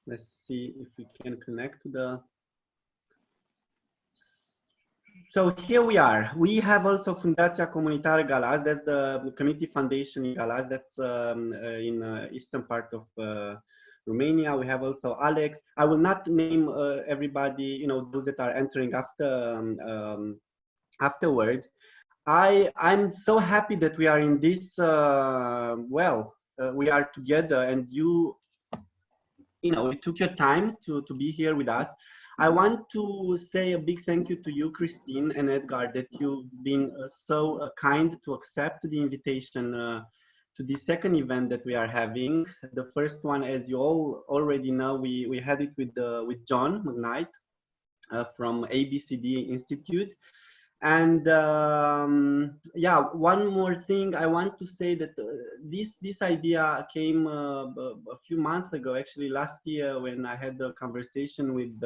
Let's see if we can connect to the. So here we are. We have also Fundația Comunitară Galați. That's the community foundation in Galați. That's in eastern part of Romania. We have also Alex. I will not name everybody, you know, those that are entering afterwards. I'm so happy that we are in this. We are together, and you know, you took your time to be here with us. I want to say a big thank you to you, Christine and Edgar, that you've been so kind to accept the invitation to the second event that we are having. The first one, as you all already know, we had it with John McKnight from ABCD Institute. And yeah, one more thing I want to say that this idea came a few months ago, actually last year, when I had a conversation with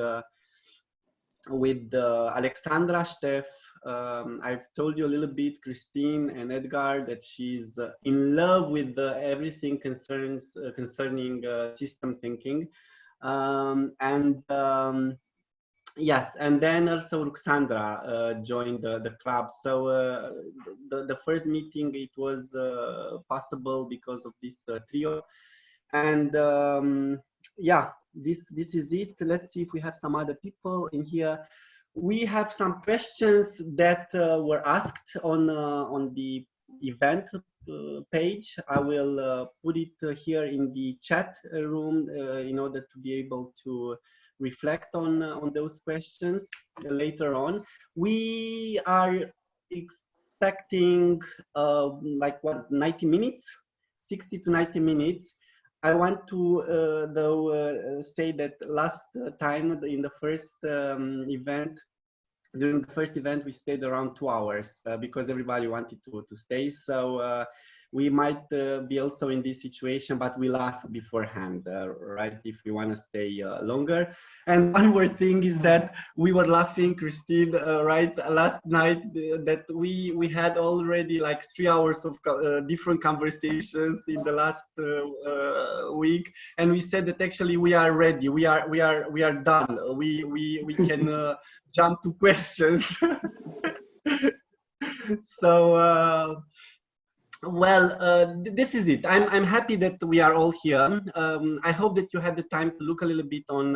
Alexandra Steff. I've told you a little bit, Christine and Edgar, that she's in love with everything concerning system thinking, yes, and then also Ruxandra joined the club. So the first meeting, it was possible because of this trio. And yeah, this is it. Let's see if we have some other people in here. We have some questions that were asked on the event page. I will put it here in the chat room in order to be able to reflect on those questions later on. We are expecting like what, 90 minutes, 60 to 90 minutes. I want to though say that last time in the first event, during the first event, we stayed around 2 hours because everybody wanted to stay. So we might be also in this situation, but we'll ask beforehand, right, if we want to stay longer. And one more thing is that we were laughing, Christine, right, last night, that we had already like 3 hours of different conversations in the last week, and we said that actually we are ready, we are done, we can jump to questions. So well, this is it. I'm happy that we are all here. I hope that you had the time to look a little bit on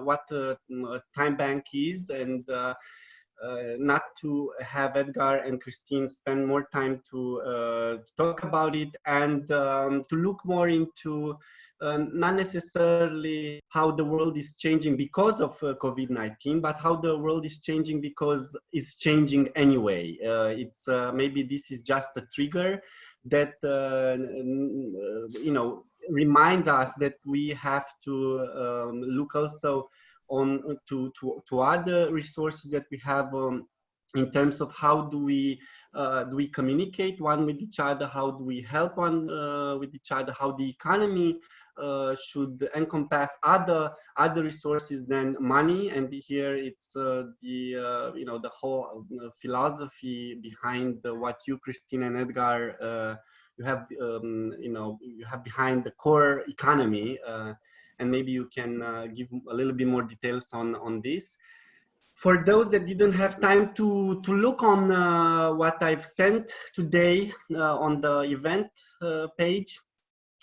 what TimeBank is, and not to have Edgar and Christine spend more time to talk about it, and to look more into not necessarily how the world is changing because of COVID-19, but how the world is changing because it's changing anyway. It's maybe this is just a trigger that you know, reminds us that we have to look also on to other resources that we have in terms of how do we communicate one with each other, how do we help one with each other, how the economy should encompass other resources than money. And here it's you know, the whole philosophy behind what you, Christine and Edgar, you have you know, you have behind the core economy, and maybe you can give a little bit more details on this. For those that didn't have time to look on what I've sent today on the event page,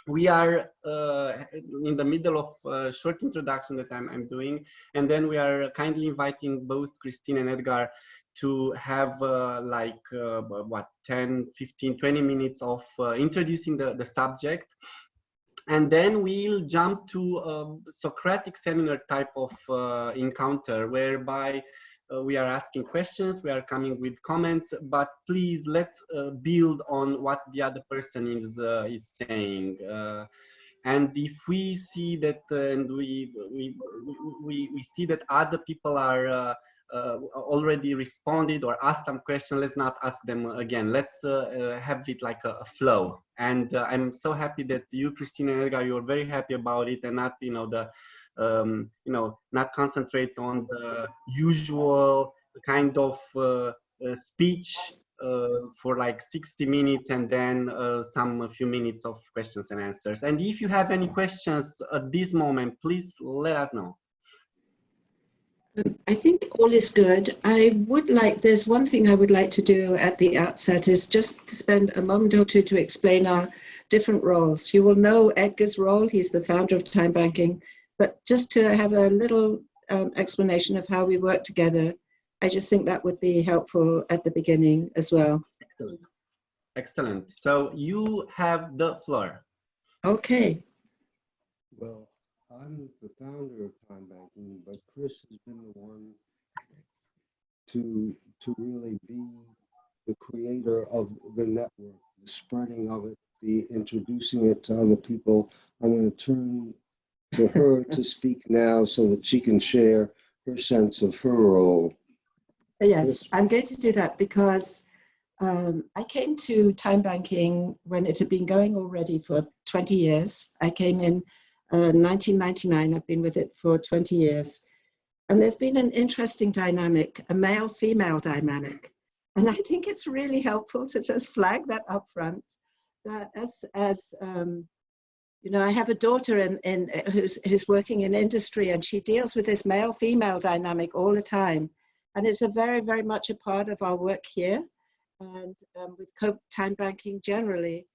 we are in the middle of a short introduction that I'm doing, and then we are kindly inviting both Christine and Edgar to have like what, 10, 15, 20 minutes of introducing the subject. And then we'll jump to a Socratic seminar type of encounter, whereby we are asking questions, we are coming with comments, but please let's build on what the other person is saying. And if we see that, and we see that other people are already responded or asked some question, let's not ask them again. Let's have it like a flow. And I'm so happy that you, Christine and Edgar, you're very happy about it, and not, you know, the you know, not concentrate on the usual kind of speech for like 60 minutes and then a few minutes of questions and answers. And if you have any questions at this moment, please let us know. I think all is good. There's one thing I would like to do at the outset is just to spend a moment or two to explain our different roles. You will know Edgar's role, he's the founder of TimeBanking, but just to have a little explanation of how we work together, I just think that would be helpful at the beginning as well. Excellent. Excellent. So you have the floor. Okay. Well, I'm the founder of TimeBanking, but Chris has been the one to really be the creator of the network, the spreading of it, the introducing it to other people. I'm going to turn to her to speak now so that she can share her sense of her role. Yes, I'm going to do that because I came to TimeBanking when it had been going already for 20 years. I came in 1999. I've been with it for 20 years. And there's been an interesting dynamic, a male-female dynamic. And I think it's really helpful to just flag that up front, that you know, I have a daughter who's working in industry, and she deals with this male-female dynamic all the time. And it's a very, very much a part of our work here. And with TimeBanking generally,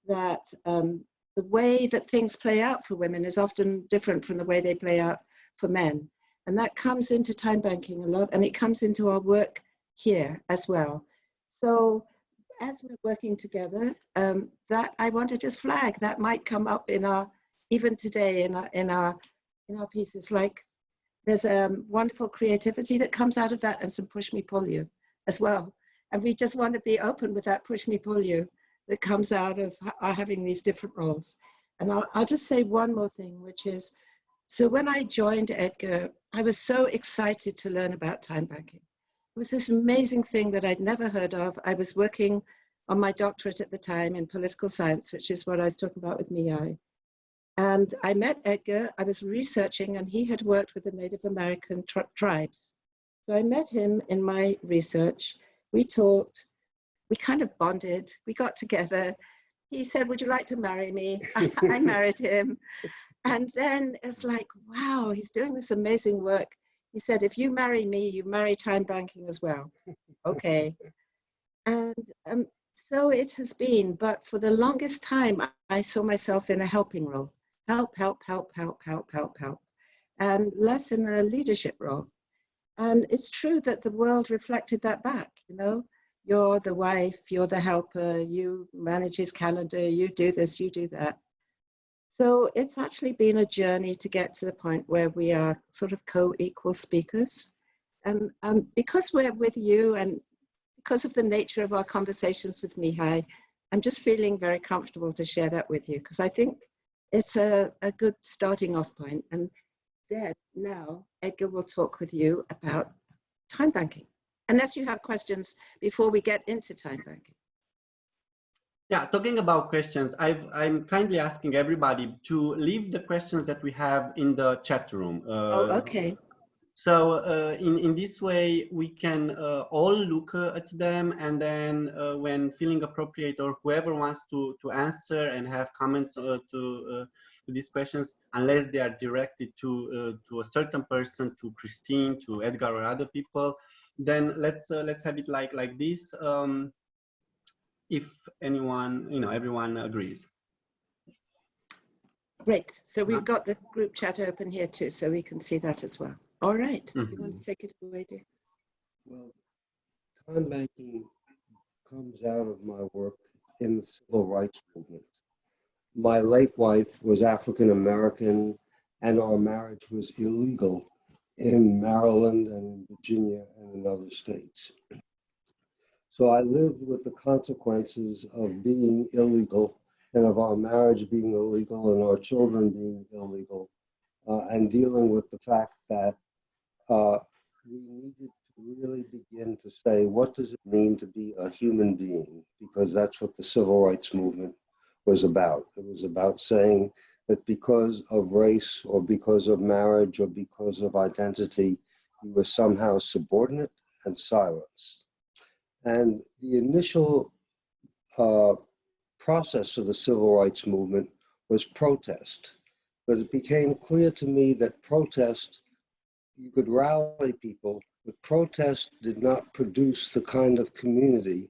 that the way that things play out for women is often different from the way they play out for men. And that comes into TimeBanking a lot, and it comes into our work here as well. So as we're working together, that I want to just flag that might come up in our, even today in our pieces, like there's a wonderful creativity that comes out of that and some push me pull you as well. And we just want to be open with that push me pull you that comes out of our having these different roles. And I'll just say one more thing, which is, so when I joined Edgar, I was so excited to learn about TimeBanking. It was this amazing thing that I'd never heard of. I was working on my doctorate at the time in political science, which is what I was talking about with MIAI. And I met Edgar, I was researching, and he had worked with the Native American tribes. So I met him in my research. We talked, we kind of bonded, we got together. He said, would you like to marry me? I married him. And then it's like, wow, he's doing this amazing work. He said, if you marry me, you marry TimeBanking as well. Okay. And so it has been, but for the longest time, I saw myself in a helping role. Help, help, help, help, help, help, help. And less in a leadership role. And it's true that the world reflected that back, you know. You're the wife, you're the helper, you manage his calendar, you do this, you do that. So it's actually been a journey to get to the point where we are sort of co-equal speakers. And because we're with you and because of the nature of our conversations with Mihai, I'm just feeling very comfortable to share that with you, because I think it's a good starting off point. And then now Edgar will talk with you about TimeBanking, unless you have questions before we get into TimeBanking. Yeah, talking about questions, I'm kindly asking everybody to leave the questions that we have in the chat room. Oh, okay. So in this way, we can all look at them, and then when feeling appropriate, or whoever wants to answer and have comments to these questions, unless they are directed to a certain person, to Christine, to Edgar, or other people, then let's have it like this. If anyone, you know, everyone agrees. Great. So we've got the group chat open here too, so we can see that as well. All right. Mm-hmm. You want to take it away, dear? Well, TimeBanking comes out of my work in the civil rights movement. My late wife was African American, and our marriage was illegal in Maryland and in Virginia and in other states. So I lived with the consequences of being illegal, and of our marriage being illegal, and our children being illegal, and dealing with the fact that we needed to really begin to say, what does it mean to be a human being? Because that's what the civil rights movement was about. It was about saying that because of race, or because of marriage, or because of identity, you were somehow subordinate and silenced. And the initial process of the civil rights movement was protest. But it became clear to me that protest, you could rally people, but protest did not produce the kind of community.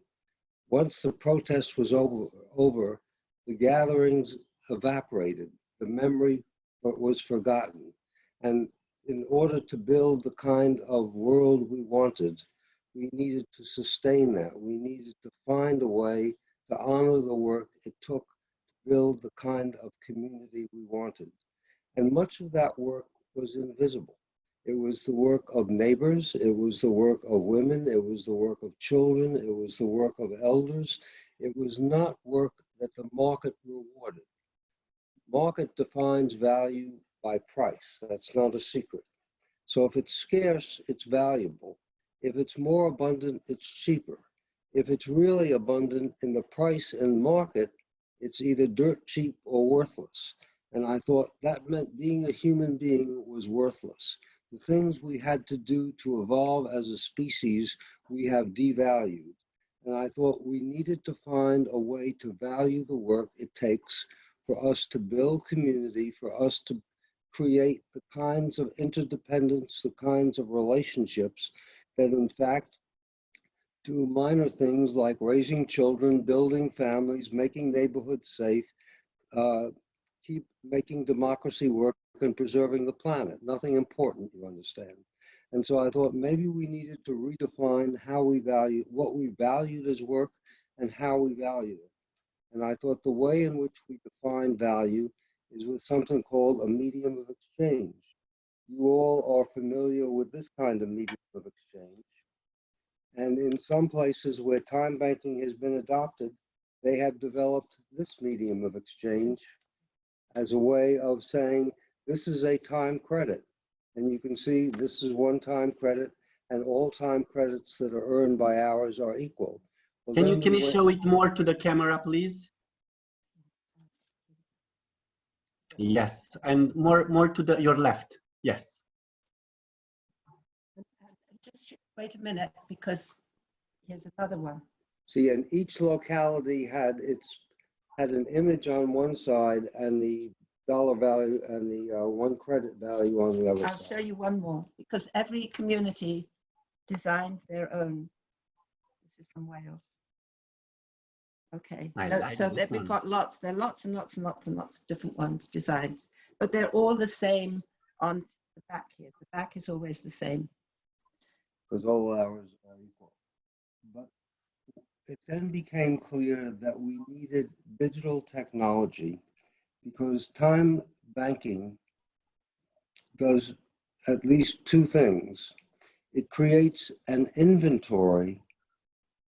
Once the protest was over, the gatherings evaporated, the memory was forgotten. And in order to build the kind of world we wanted, we needed to sustain that. We needed to find a way to honor the work it took to build the kind of community we wanted. And much of that work was invisible. It was the work of neighbors, it was the work of women, it was the work of children, it was the work of elders. It was not work that the market rewarded. Market defines value by price. That's not a secret. So if it's scarce, it's valuable. If it's more abundant, it's cheaper. If it's really abundant in the price and market, it's either dirt cheap or worthless. And I thought that meant being a human being was worthless. The things we had to do to evolve as a species, we have devalued. And I thought we needed to find a way to value the work it takes for us to build community, for us to create the kinds of interdependence, the kinds of relationships that in fact do minor things like raising children, building families, making neighborhoods safe, keep making democracy work and preserving the planet. Nothing important, you understand. And so I thought maybe we needed to redefine how we value, what we valued as work and how we valued it. And I thought the way in which we define value is with something called a medium of exchange. You all are familiar with this kind of medium of exchange. And in some places where time banking has been adopted, they have developed this medium of exchange as a way of saying, this is a time credit. And you can see this is one time credit, and all time credits that are earned by hours are equal. Well, can you show it more to the camera, please? Yes, and more to your left. Yes. Just wait a minute, because here's another one. See, and each locality had an image on one side and the dollar value and the one credit value on the other side. I'll show you one more, because every community designed their own. This is from Wales. Okay, so we've got lots. There are lots and lots and lots and lots of different ones, designs, but they're all the same on the back here. The back is always the same. Because all hours are equal. But it then became clear that we needed digital technology, because time banking does at least two things. It creates an inventory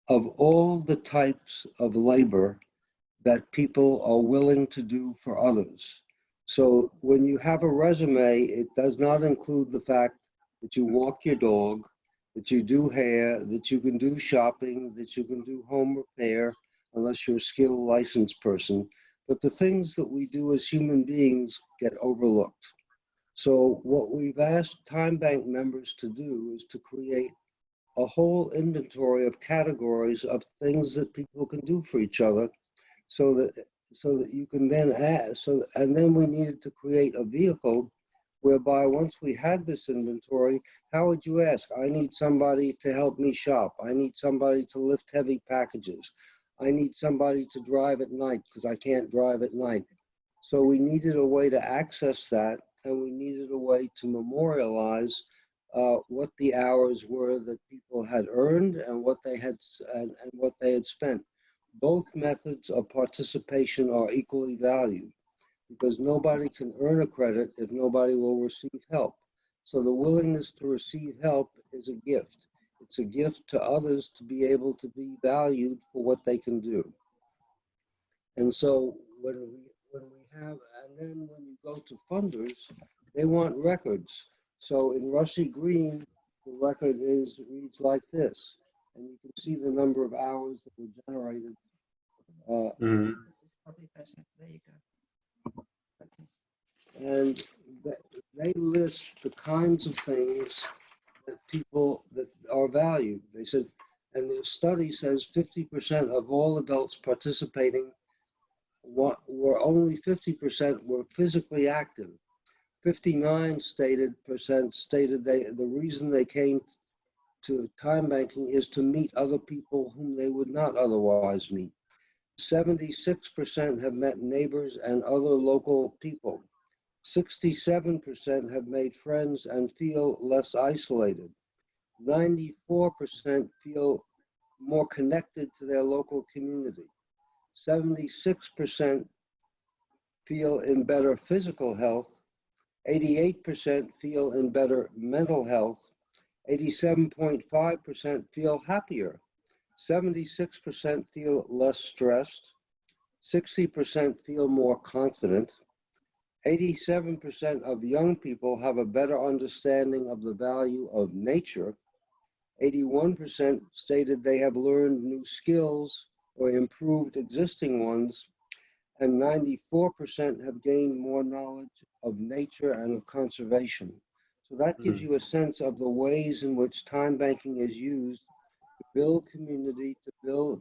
of all the types of labor that people are willing to do for others. So when you have a resume, it does not include the fact that you walk your dog, that you do hair, that you can do shopping, that you can do home repair, unless you're a skilled licensed person. But the things that we do as human beings get overlooked. So what we've asked TimeBank members to do is to create a whole inventory of categories of things that people can do for each other, so that you can then add, and then we needed to create a vehicle whereby once we had this inventory, how would you ask? I need somebody to help me shop. I need somebody to lift heavy packages. I need somebody to drive at night because I can't drive at night. So we needed a way to access that, and we needed a way to memorialize what the hours were that people had earned and what they had spent. Both methods of participation are equally valued, because nobody can earn a credit if nobody will receive help. So the willingness to receive help is a gift. It's a gift to others to be able to be valued for what they can do. And so when you go to funders, they want records. So in Rusty Green, the record reads like this, and you can see the number of hours that were generated. This is probably better. There you go. Okay. And they list the kinds of things that people that are valued. They said And the study says 50% of all adults participating were only 50% were physically active. 59% stated the reason they came to time banking is to meet other people whom they would not otherwise meet. 76% have met neighbors and other local people. 67% have made friends and feel less isolated. 94% feel more connected to their local community. 76% feel in better physical health. 88% feel in better mental health. 87.5% feel happier. 76% feel less stressed. 60% feel more confident. 87% of young people have a better understanding of the value of nature. 81% stated they have learned new skills or improved existing ones, and 94% have gained more knowledge of nature and of conservation. So that gives you a sense of the ways in which time banking is used to build community, to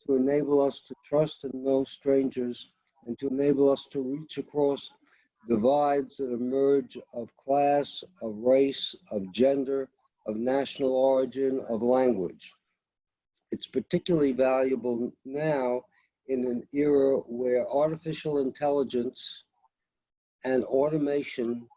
enable us to trust and know strangers, and to enable us to reach across divides that emerge of class, of race, of gender, of national origin, of language. It's particularly valuable now in an era where artificial intelligence and automation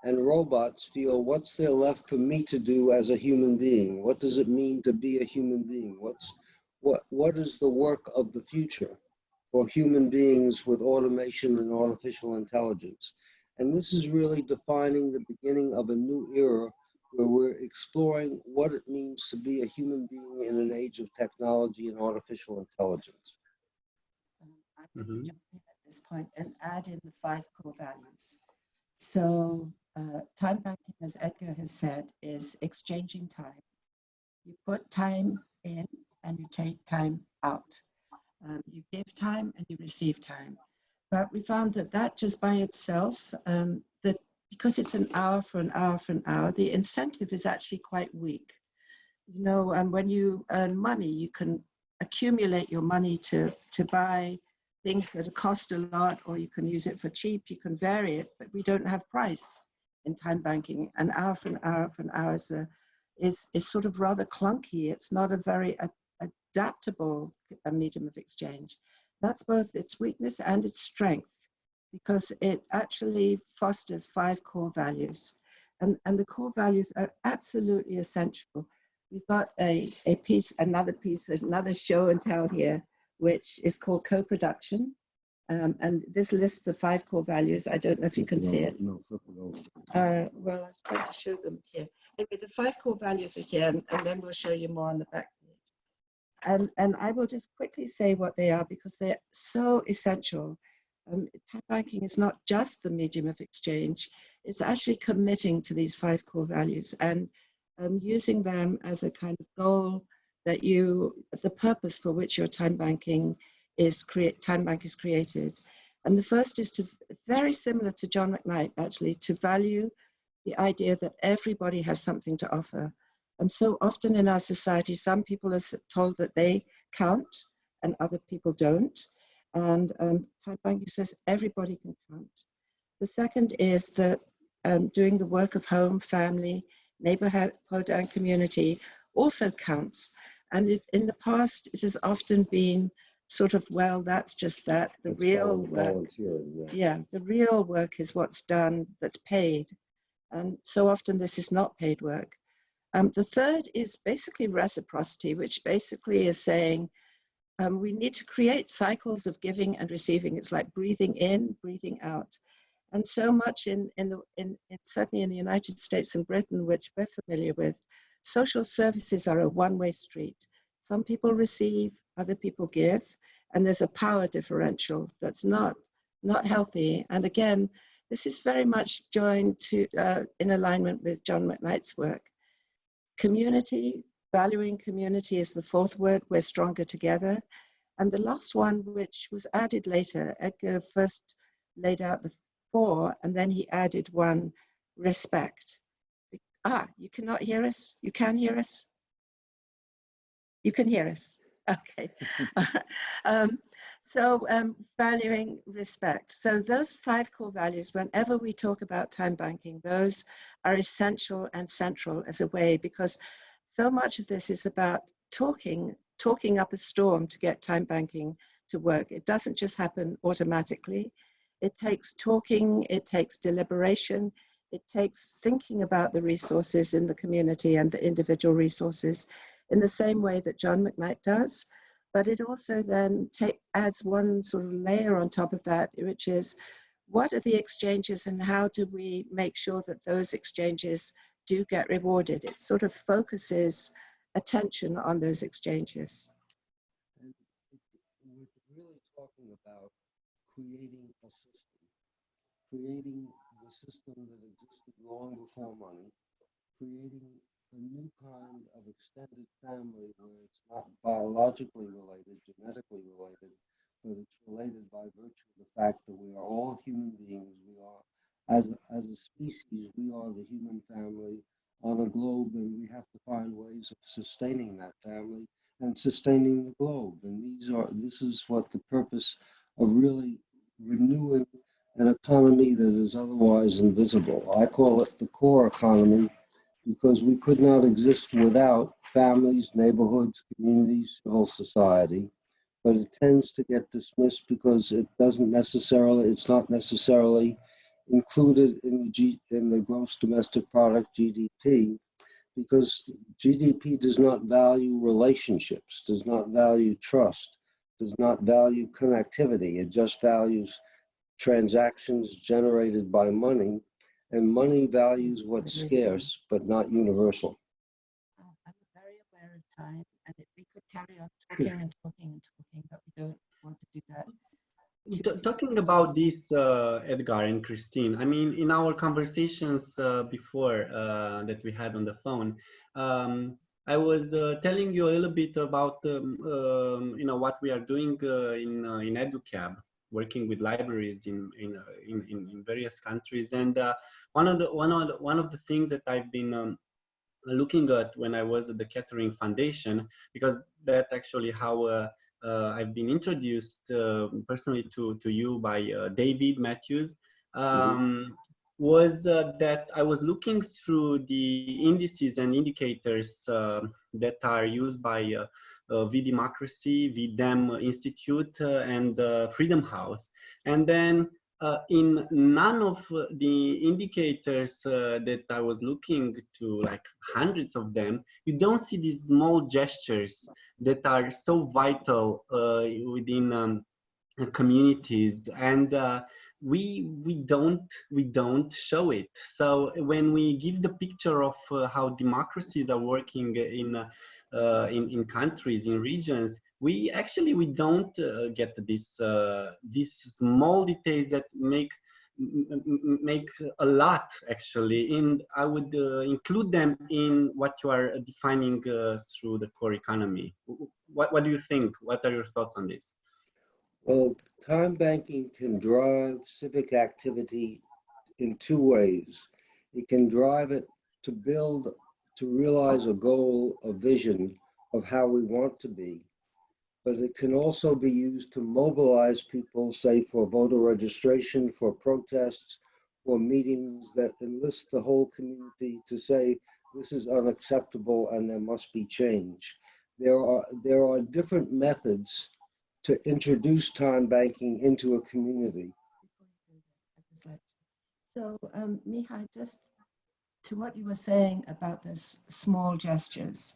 and robots feel, what's there left for me to do as a human being? What does it mean to be a human being? What is the work of the future for human beings with automation and artificial intelligence? And this is really defining the beginning of a new era where we're exploring what it means to be a human being in an age of technology and artificial intelligence. I'm going to jump in at this point and add in the 5 core values. So time banking, as Edgar has said, is exchanging time. You put time in and you take time out. You give time and you receive time. But we found that just by itself, that because it's an hour for an hour for an hour, the incentive is actually quite weak. You know, when you earn money, you can accumulate your money to buy things that cost a lot, or you can use it for cheap, you can vary it, but we don't have price in time banking. An hour for an hour for an hour is sort of rather clunky. It's not a very adaptable medium of exchange. That's both its weakness and its strength, because it actually fosters 5 core values. And the core values are absolutely essential. We've got another show and tell here, which is called co-production. And this lists the 5 core values. I don't know if you can see it. No, flip it over. Well, I was trying to show them here. Anyway, the 5 core values are here, and then we'll show you more on the back page. And I will just quickly say what they are, because they're so essential. Time banking is not just the medium of exchange. It's actually committing to these 5 core values and using them as a kind of goal that the purpose for which your time bank is created. And the first is very similar to John McKnight, actually, to value the idea that everybody has something to offer. And so often in our society, some people are told that they count and other people don't. And time banking says everybody can count. The second is that doing the work of home, family, neighborhood, and community also counts. And in the past, it has often been sort of, well, that's just that. The real work, the real work is what's done, that's paid. And so often this is not paid work. The third is basically reciprocity, which basically is saying we need to create cycles of giving and receiving. It's like breathing in, breathing out. And so much certainly in the United States and Britain, which we're familiar with, social services are a one-way street. Some people receive, other people give, and there's a power differential that's not healthy. And again, this is very much joined to in alignment with John McKnight's work. Community, valuing community is the 4th word. We're stronger together. And the last one, which was added later, Edgar first laid out the 4, and then he added 1, respect. You cannot hear us? You can hear us? You can hear us. Okay. Valuing respect. So those 5 core values, whenever we talk about time banking, those are essential and central as a way, because so much of this is about talking up a storm to get time banking to work. It doesn't just happen automatically. It takes talking, it takes deliberation, it takes thinking about the resources in the community and the individual resources in the same way that John McKnight does. But it also then adds one sort of layer on top of that, which is, what are the exchanges and how do we make sure that those exchanges do get rewarded? It sort of focuses attention on those exchanges. And we're really talking about creating a system, creating the system that existed long before money, creating a new kind of extended family where it's not biologically related, genetically related, but it's related by virtue of the fact that we are all human beings. We are, as a species, we are the human family on a globe, and we have to find ways of sustaining that family and sustaining the globe. And this is what the purpose of really renewing an economy that is otherwise invisible. I call it the core economy, because we could not exist without families, neighborhoods, communities, civil society. But it tends to get dismissed because it's not necessarily included in the gross domestic product, GDP, because GDP does not value relationships, does not value trust, does not value connectivity. It just values transactions generated by money. And money values what's scarce, but not universal. I'm very aware of time, and we could carry on talking and talking and talking, but we don't want to do that. Talking about this, Edgar and Christine, I mean, in our conversations before that we had on the phone, I was telling you a little bit about what we are doing in EduCab, working with libraries in various countries, and one of the things that I've been looking at when I was at the Catering Foundation, because that's actually how I've been introduced personally to you by David Matthews, was that I was looking through the indices and indicators that are used by V-Democracy, V-Dem Institute, and Freedom House. And then in none of the indicators that I was looking to, like hundreds of them, you don't see these small gestures that are so vital within communities, and we don't show it. So when we give the picture of how democracies are working in countries, in regions, we don't get these small details that make a lot actually. And I would include them in what you are defining through the core economy. What do you think? What are your thoughts on this? Well, time banking can drive civic activity in 2 ways. It can drive it to realize a goal, a vision of how we want to be. But it can also be used to mobilize people, say for voter registration, for protests, for meetings that enlist the whole community to say, this is unacceptable and there must be change. There are different methods to introduce time banking into a community. So, Mihai, just to what you were saying about those small gestures,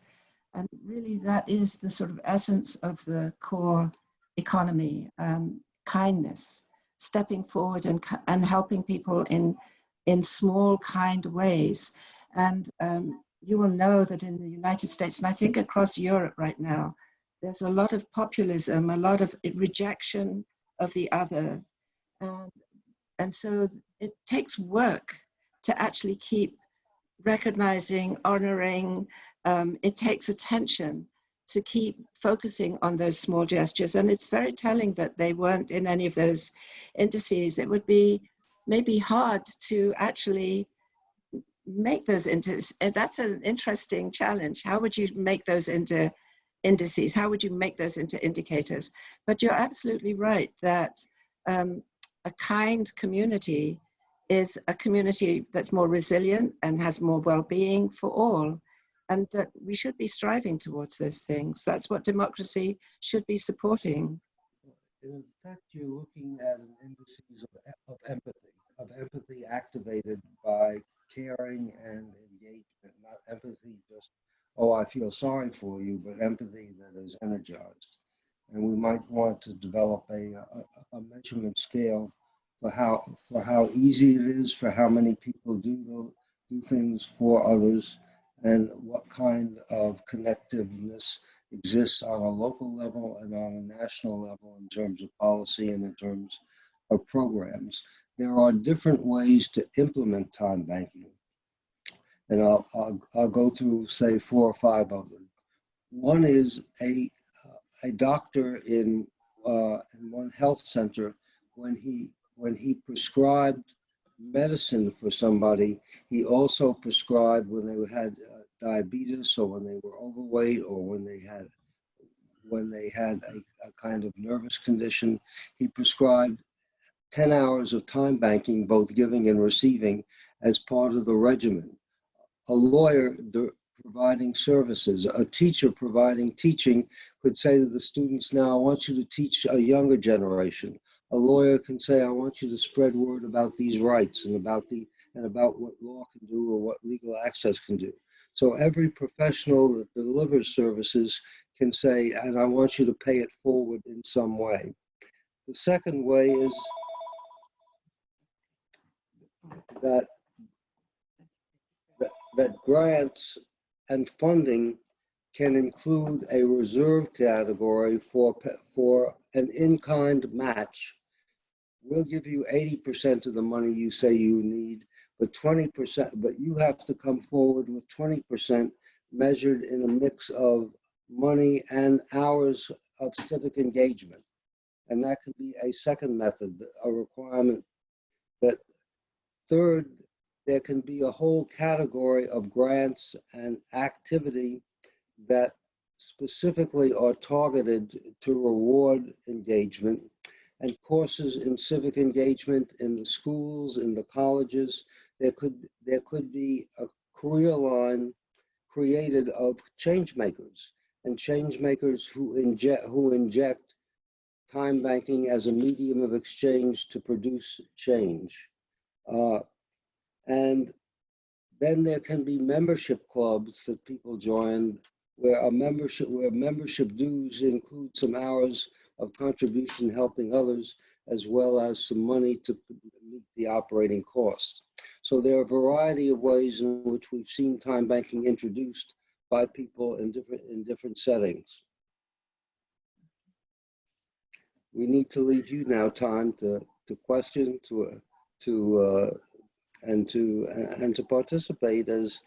and really that is the sort of essence of the core economy, kindness, stepping forward and helping people in small, kind ways. And you will know that in the United States, and I think across Europe right now, there's a lot of populism, a lot of rejection of the other. And so it takes work to actually keep recognizing, honoring. It takes attention to keep focusing on those small gestures. And it's very telling that they weren't in any of those indices. It would be maybe hard to actually make those into, that's an interesting challenge. How would you make those into indices? How would you make those into indicators? But you're absolutely right that a kind community is a community that's more resilient and has more well-being for all, and that we should be striving towards those things. That's what democracy should be supporting. In fact, you're looking at an indices of empathy activated by caring and engagement, not empathy just, oh, I feel sorry for you, but empathy that is energized. And we might want to develop a measurement scale for how easy it is, for how many people do things for others, and what kind of connectiveness exists on a local level and on a national level in terms of policy and in terms of programs. There are different ways to implement time banking, and I'll go through, say, 4 or 5 of them. One is a doctor in one health center, when he prescribed medicine for somebody, he also prescribed when they had diabetes, or when they were overweight, or when they had a kind of nervous condition. He prescribed 10 hours of time banking, both giving and receiving, as part of the regimen. A lawyer providing services, a teacher providing teaching, could say to the students, now I want you to teach a younger generation. A lawyer can say, I want you to spread word about these rights and about what law can do or what legal access can do. So every professional that delivers services can say, and I want you to pay it forward in some way. The second way is that grants and funding can include a reserve category for an in-kind match. We'll give you 80% of the money you say you need, but 20%, but you have to come forward with 20% measured in a mix of money and hours of civic engagement. And that could be a second method, a requirement. That third, there can be a whole category of grants and activity that specifically are targeted to reward engagement, and courses in civic engagement in the schools, in the colleges. There could be a career line created of change makers, and change makers who inject time banking as a medium of exchange to produce change. And then there can be membership clubs that people join, where membership dues include some hours of contribution helping others, as well as some money to meet the operating costs. So there are a variety of ways in which we've seen time banking introduced by people in different settings. We need to leave you now time to question, and to participate as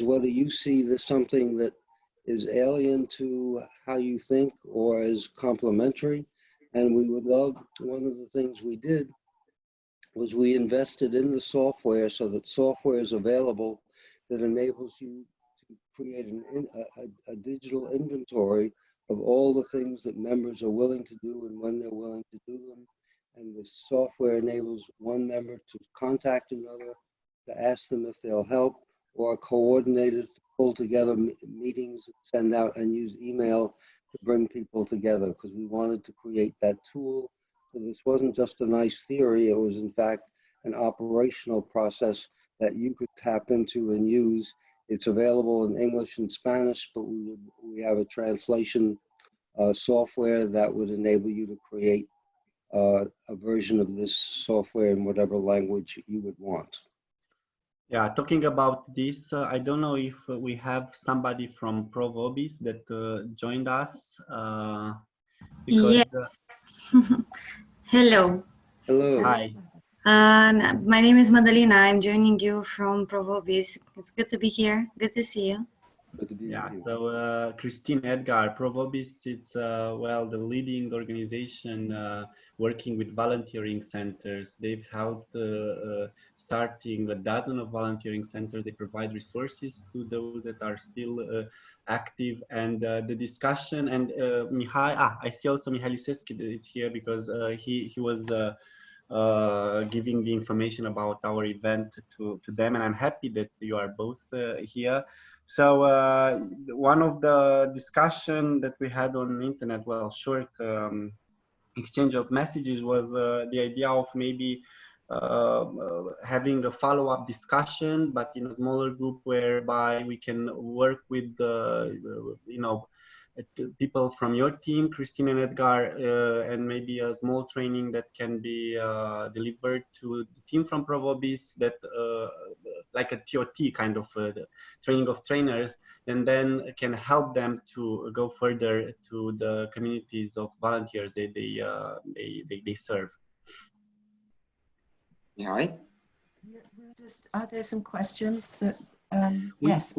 whether you see this something that is alien to how you think or is complementary. And we would love, one of the things we did was we invested in the software, so that software is available that enables you to create a digital inventory of all the things that members are willing to do and when they're willing to do them. And the software enables one member to contact another, to ask them if they'll help, or coordinators to pull together meetings, send out and use email to bring people together, because we wanted to create that tool. So this wasn't just a nice theory, it was in fact an operational process that you could tap into and use. It's available in English and Spanish, but we have a translation software that would enable you to create a version of this software in whatever language you would want. Yeah, talking about this, I don't know if we have somebody from Provobis that joined us. Because, yes. Hello. Hello. Hi. My name is Madalina. I'm joining you from Provobis. It's good to be here. Good to see you. Good to be Yeah, with you. so Christine, Edgar, Provobis, it's well, the leading organization working with volunteering centers. They've helped starting a dozen of volunteering centers. They provide resources to those that are still active, and the discussion, and I see also Mihai Lisescu is here because he was giving the information about our event to them, and I'm happy that you are both here. So one of the discussion that we had on the internet, well, short exchange of messages, was the idea of maybe having a follow-up discussion, but in a smaller group, whereby we can work with people from your team, Christine and Edgar, and maybe a small training that can be delivered to the team from Provobis, that like a TOT kind of training of trainers, and then can help them to go further to the communities of volunteers they serve. Yeah. Are there some questions that? Yes.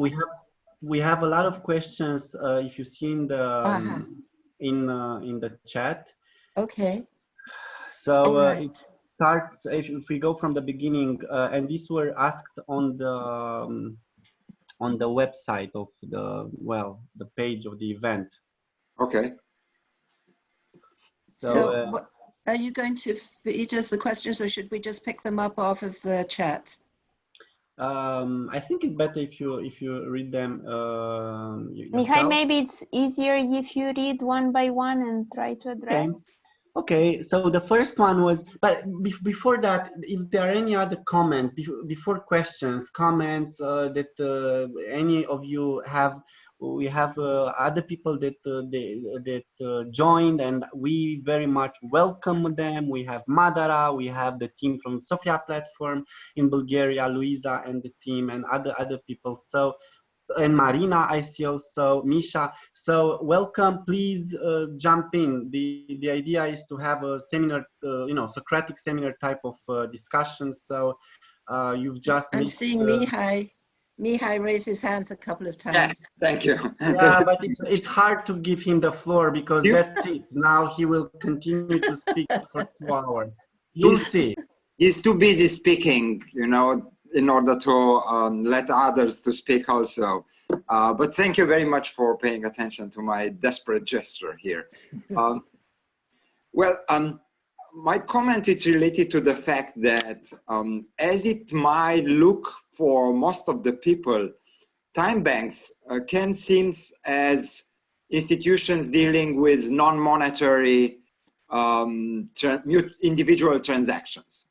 We have a lot of questions. If you see in the in the chat. Okay. So right. it starts if we go from the beginning, and these were asked on the website of the page of the event. Okay. So what, are you going to feed us the questions, or should we just pick them up off of the chat? I think it's better if you read them Mihai, maybe it's easier if you read one by one and try to address. Okay, so the first one was, but before that, if there are any other comments, before questions, comments that any of you have, we have other people that joined, and we very much welcome them. We have Madara, we have the team from Sofia platform in Bulgaria, Luisa and the team, and other people. So, and Marina, I see also, Misha. So welcome, please jump in. The idea is to have a seminar, Socratic seminar type of discussion. So you've just I'm seeing Mihai raise his hands a couple of times. Yeah, thank you. Yeah, but it's hard to give him the floor because that's it. Now he will continue to speak for 2 hours. You'll see. He's too busy speaking, in order to let others to speak also. But thank you very much for paying attention to my desperate gesture here. My comment is related to the fact that as it might look for most of the people, time banks can seem as institutions dealing with non-monetary individual transactions.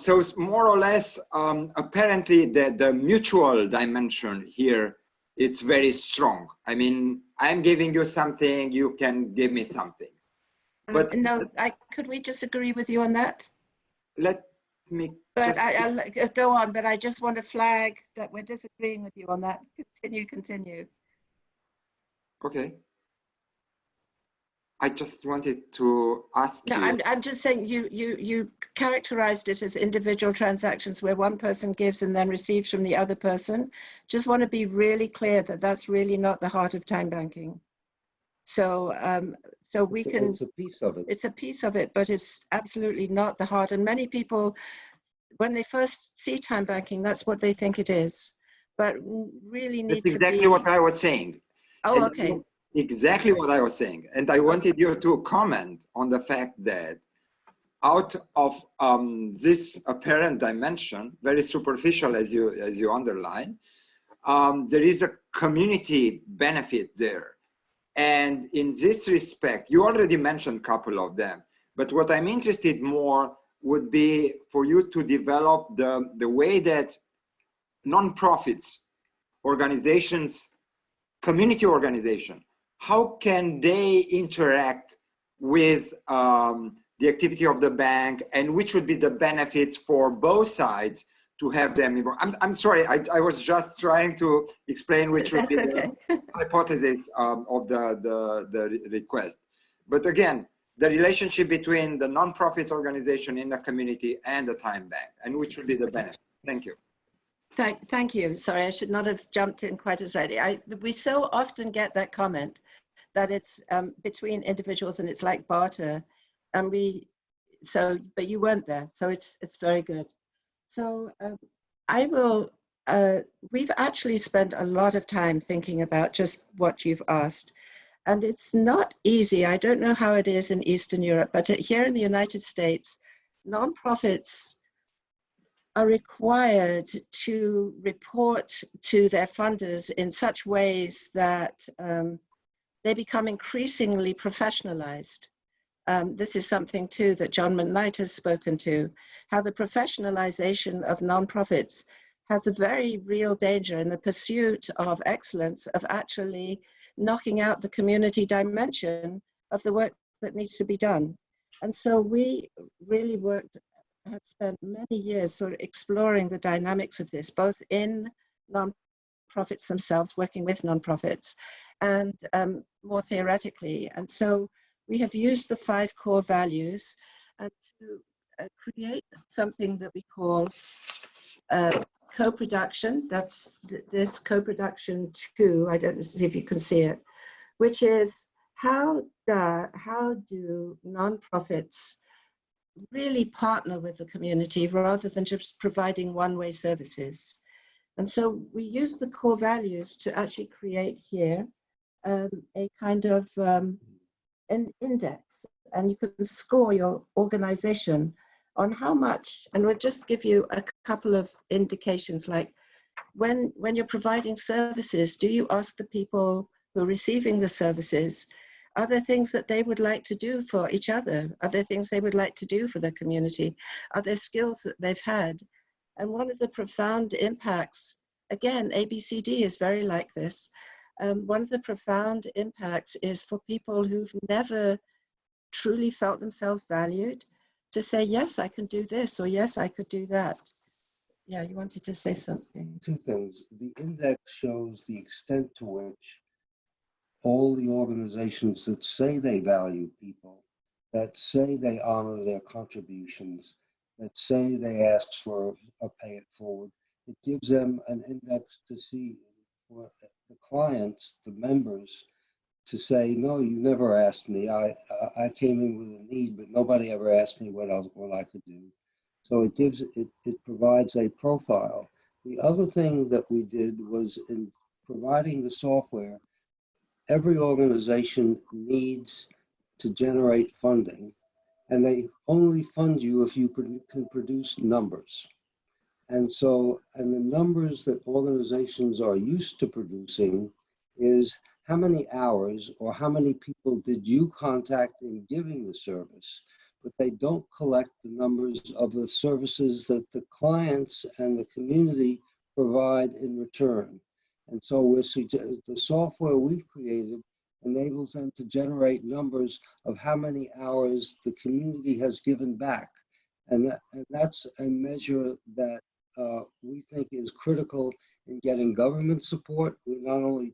So it's more or less, apparently the mutual dimension here, it's very strong. I mean, I'm giving you something, you can give me something. But no, could we disagree with you on that? Let me I'll go on, but I just want to flag that we're disagreeing with you on that. Continue. Okay. I just wanted to ask you. No, I'm just saying you characterized it as individual transactions where one person gives and then receives from the other person. Just want to be really clear that that's really not the heart of time banking. So it's a piece of it. It's a piece of it, but it's absolutely not the heart. And many people, when they first see time banking, that's what they think it is. But really need That's exactly what I was saying. Oh, okay. Exactly what I was saying. And I wanted you to comment on the fact that out of this apparent dimension, very superficial as you underline, there is a community benefit there. And in this respect, you already mentioned a couple of them, but what I'm interested more would be for you to develop the way that nonprofits, organizations, community organization, how can they interact with the activity of the bank, and which would be the benefits for both sides to have them? I'm sorry, I was just trying to explain which would be the hypothesis of the request. But again, the relationship between the nonprofit organization in the community and the time bank, and which would be the benefit. Thank you. Thank you. Sorry, I should not have jumped in quite as ready. We so often get that comment that it's between individuals and it's like barter. and but you weren't there, so it's very good. So we've actually spent a lot of time thinking about just what you've asked, and it's not easy. I don't know how it is in Eastern Europe, but here in the United States, nonprofits are required to report to their funders in such ways that they become increasingly professionalized. This is something too that John McKnight has spoken to, how the professionalization of nonprofits has a very real danger in the pursuit of excellence, of actually knocking out the community dimension of the work that needs to be done. And so we really have spent many years sort of exploring the dynamics of this, both in nonprofits themselves, working with nonprofits, and more theoretically. And so we have used the 5 core values to create something that we call co-production. That's this co-production 2. I don't know if you can see it, which is how do nonprofits really partner with the community rather than just providing one-way services. And so we use the core values to actually create here a kind of an index, and you can score your organization on how much, and we'll just give you a couple of indications, like when you're providing services, do you ask the people who are receiving the services, are there things that they would like to do for each other? Are there things they would like to do for their community? Are there skills that they've had? And one of the profound impacts, again, ABCD is very like this. One of the profound impacts is for people who've never truly felt themselves valued to say, yes, I can do this, or yes, I could do that. Yeah, you wanted to say something. 2 things. The index shows the extent to which all the organizations that say they value people, that say they honor their contributions, that say they ask for a pay it forward, it gives them an index to see for the clients, the members, to say, no, you never asked me. I came in with a need, but nobody ever asked me what I could do. So it provides a profile. The other thing that we did was in providing the software, every organization needs to generate funding, and they only fund you if you can produce numbers. And the numbers that organizations are used to producing is how many hours or how many people did you contact in giving the service, but they don't collect the numbers of the services that the clients and the community provide in return. And so the software we've created enables them to generate numbers of how many hours the community has given back. And that's a measure that we think is critical in getting government support. We not only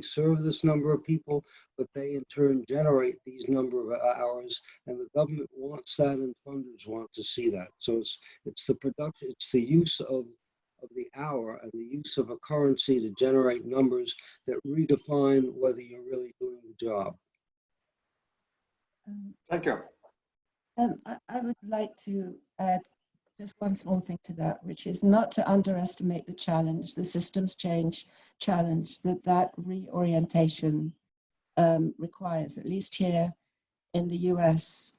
serve this number of people, but they in turn generate these number of hours, and the government wants that and funders want to see that. So it's the production, it's the use of the hour and the use of a currency to generate numbers that redefine whether you're really doing the job. Thank you. I would like to add just one small thing to that, which is not to underestimate the challenge, the systems change challenge that reorientation requires, at least here in the US.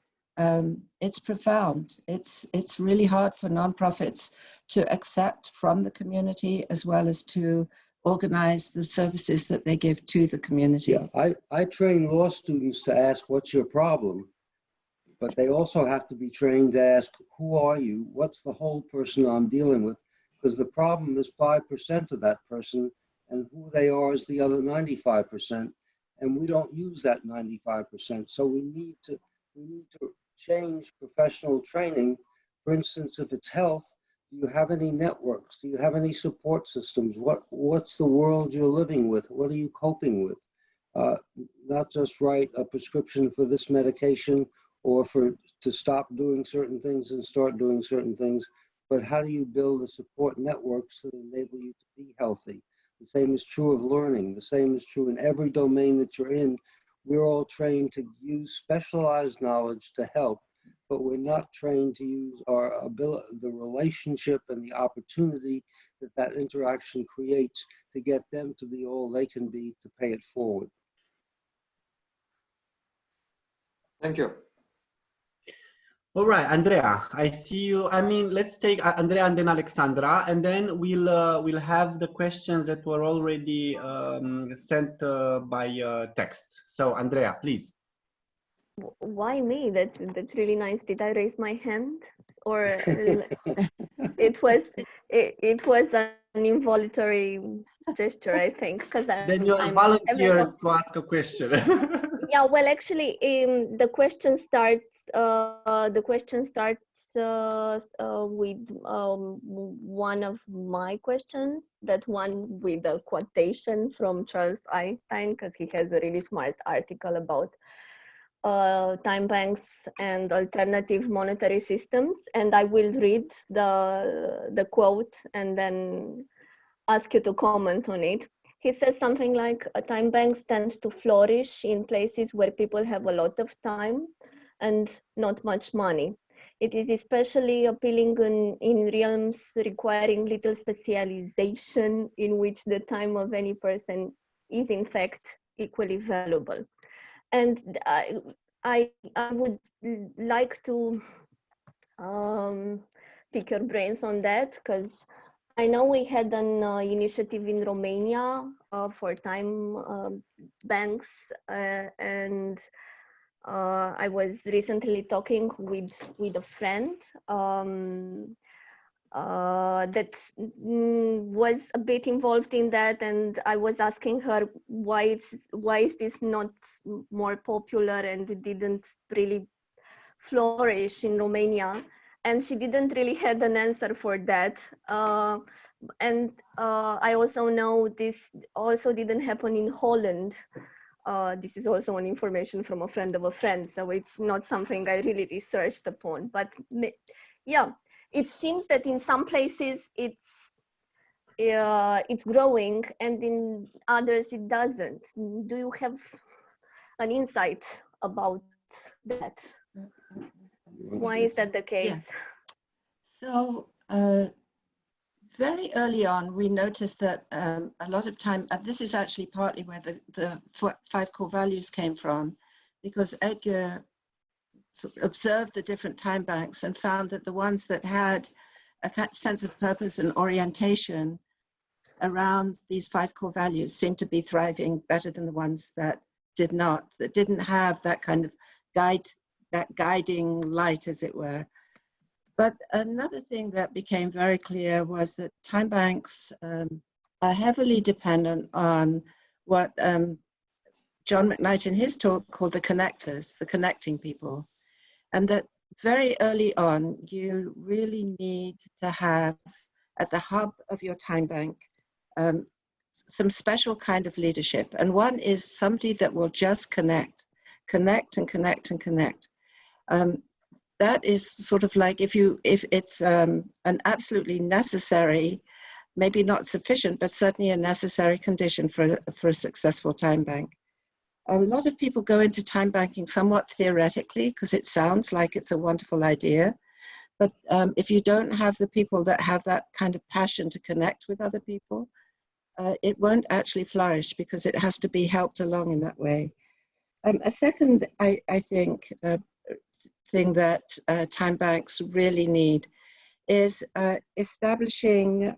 It's profound. It's really hard for nonprofits to accept from the community as well as to organize the services that they give to the community. Yeah, I train law students to ask, what's your problem? But they also have to be trained to ask, who are you? What's the whole person I'm dealing with? Because the problem is 5% of that person, and who they are is the other 95%. And we don't use that 95%. So we need to change professional training. For instance, if it's health, do you have any networks? Do you have any support systems? What's the world you're living with? What are you coping with? Not just write a prescription for this medication or to stop doing certain things and start doing certain things, but how do you build a support network that enable you to be healthy? The same is true of learning. The same is true in every domain that you're in. We're all trained to use specialized knowledge to help, but we're not trained to use our ability, the relationship and the opportunity that that interaction creates to get them to be all they can be to pay it forward. Thank you. All right, Andrea, I see you. I mean, let's take Andrea and then Alexandra, and then we'll have the questions that were already sent by text. So, Andrea, please. Why me? That's really nice. Did I raise my hand, or it was an involuntary gesture? I think because then you are volunteered to ask a question. Yeah, well, actually, the question starts. With one of my questions. That one with a quotation from Charles Einstein, because he has a really smart article about time banks and alternative monetary systems, and I will read the quote and then ask you to comment on it. He says something like, time banks tend to flourish in places where people have a lot of time and not much money. It is especially appealing in realms requiring little specialization, in which the time of any person is in fact equally valuable. And I would like to pick your brains on that, because I know we had an initiative in Romania for time banks, and I was recently talking with a friend that was a bit involved in that, and I was asking her why is this not more popular and it didn't really flourish in Romania, and she didn't really have an answer for that. And I also know this also didn't happen in Holland. This is also an information from a friend of a friend, so it's not something I really researched upon. But yeah, it seems that in some places it's growing, and in others it doesn't. Do you have an insight about that? Why is that the case? Yeah. So very early on, we noticed that a lot of time, this is actually partly where the 5 core values came from, because Edgar observed the different time banks and found that the ones that had a sense of purpose and orientation around these 5 core values seemed to be thriving better than the ones that did not, that didn't have that kind of guiding light, as it were. But another thing that became very clear was that time banks are heavily dependent on what John McKnight in his talk called the connectors, the connecting people. And that very early on, you really need to have at the hub of your time bank some special kind of leadership. And one is somebody that will just connect and connect and connect. That is sort of like if it's an absolutely necessary, maybe not sufficient, but certainly a necessary condition for a successful time bank. A lot of people go into time banking somewhat theoretically because it sounds like it's a wonderful idea. But if you don't have the people that have that kind of passion to connect with other people, it won't actually flourish because it has to be helped along in that way. A second, I think, thing that time banks really need is establishing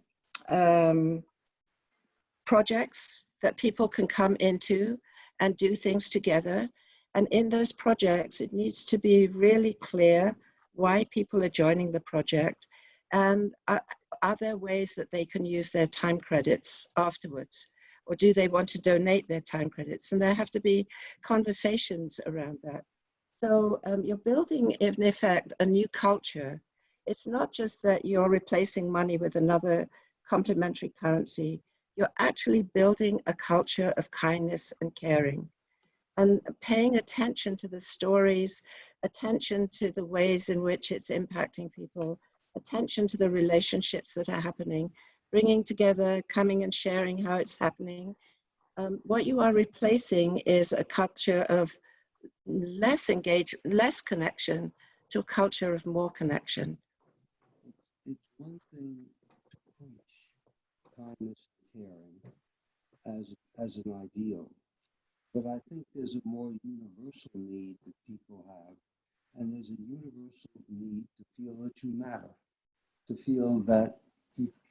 projects that people can come into and do things together. And in those projects, it needs to be really clear why people are joining the project, and are there ways that they can use their time credits afterwards, or do they want to donate their time credits? And there have to be conversations around that. So you're building, in effect, a new culture. It's not just that you're replacing money with another complementary currency. You're actually building a culture of kindness and caring, and paying attention to the stories, attention to the ways in which it's impacting people, attention to the relationships that are happening, bringing together, coming and sharing how it's happening, what you are replacing is a culture of less connection to a culture of more connection. It's one thing to preach kindness and caring as an ideal, but I think there's a more universal need that people have, and there's a universal need to feel that you matter, to feel that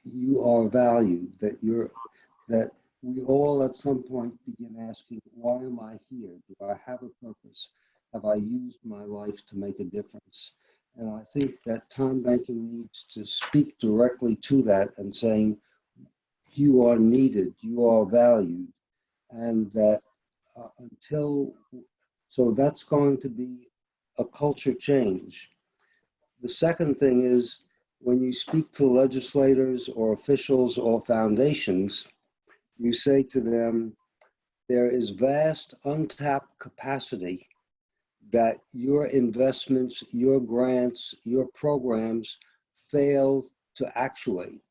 you are valued, that we all at some point begin asking, why am I here? Do I have a purpose? Have I used my life to make a difference? And I think that TimeBanking needs to speak directly to that and saying, you are needed, you are valued, and that so that's going to be a culture change. The second thing is, when you speak to legislators or officials or foundations, you say to them, there is vast untapped capacity that your investments, your grants, your programs fail to actuate.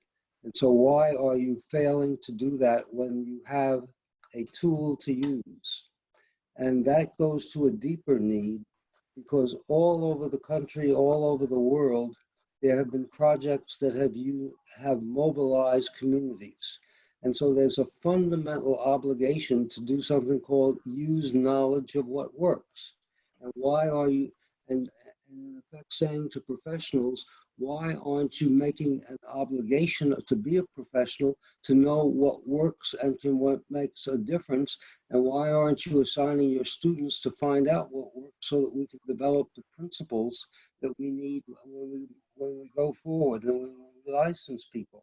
And so why are you failing to do that when you have a tool to use? And that goes to a deeper need, because all over the country, all over the world, there have been projects that have mobilized communities. And so there's a fundamental obligation to do something called use knowledge of what works. And why are you, and in effect saying to professionals, why aren't you making an obligation to be a professional to know what works and what makes a difference? And why aren't you assigning your students to find out what works so that we can develop the principles that we need when we go forward and when we license people?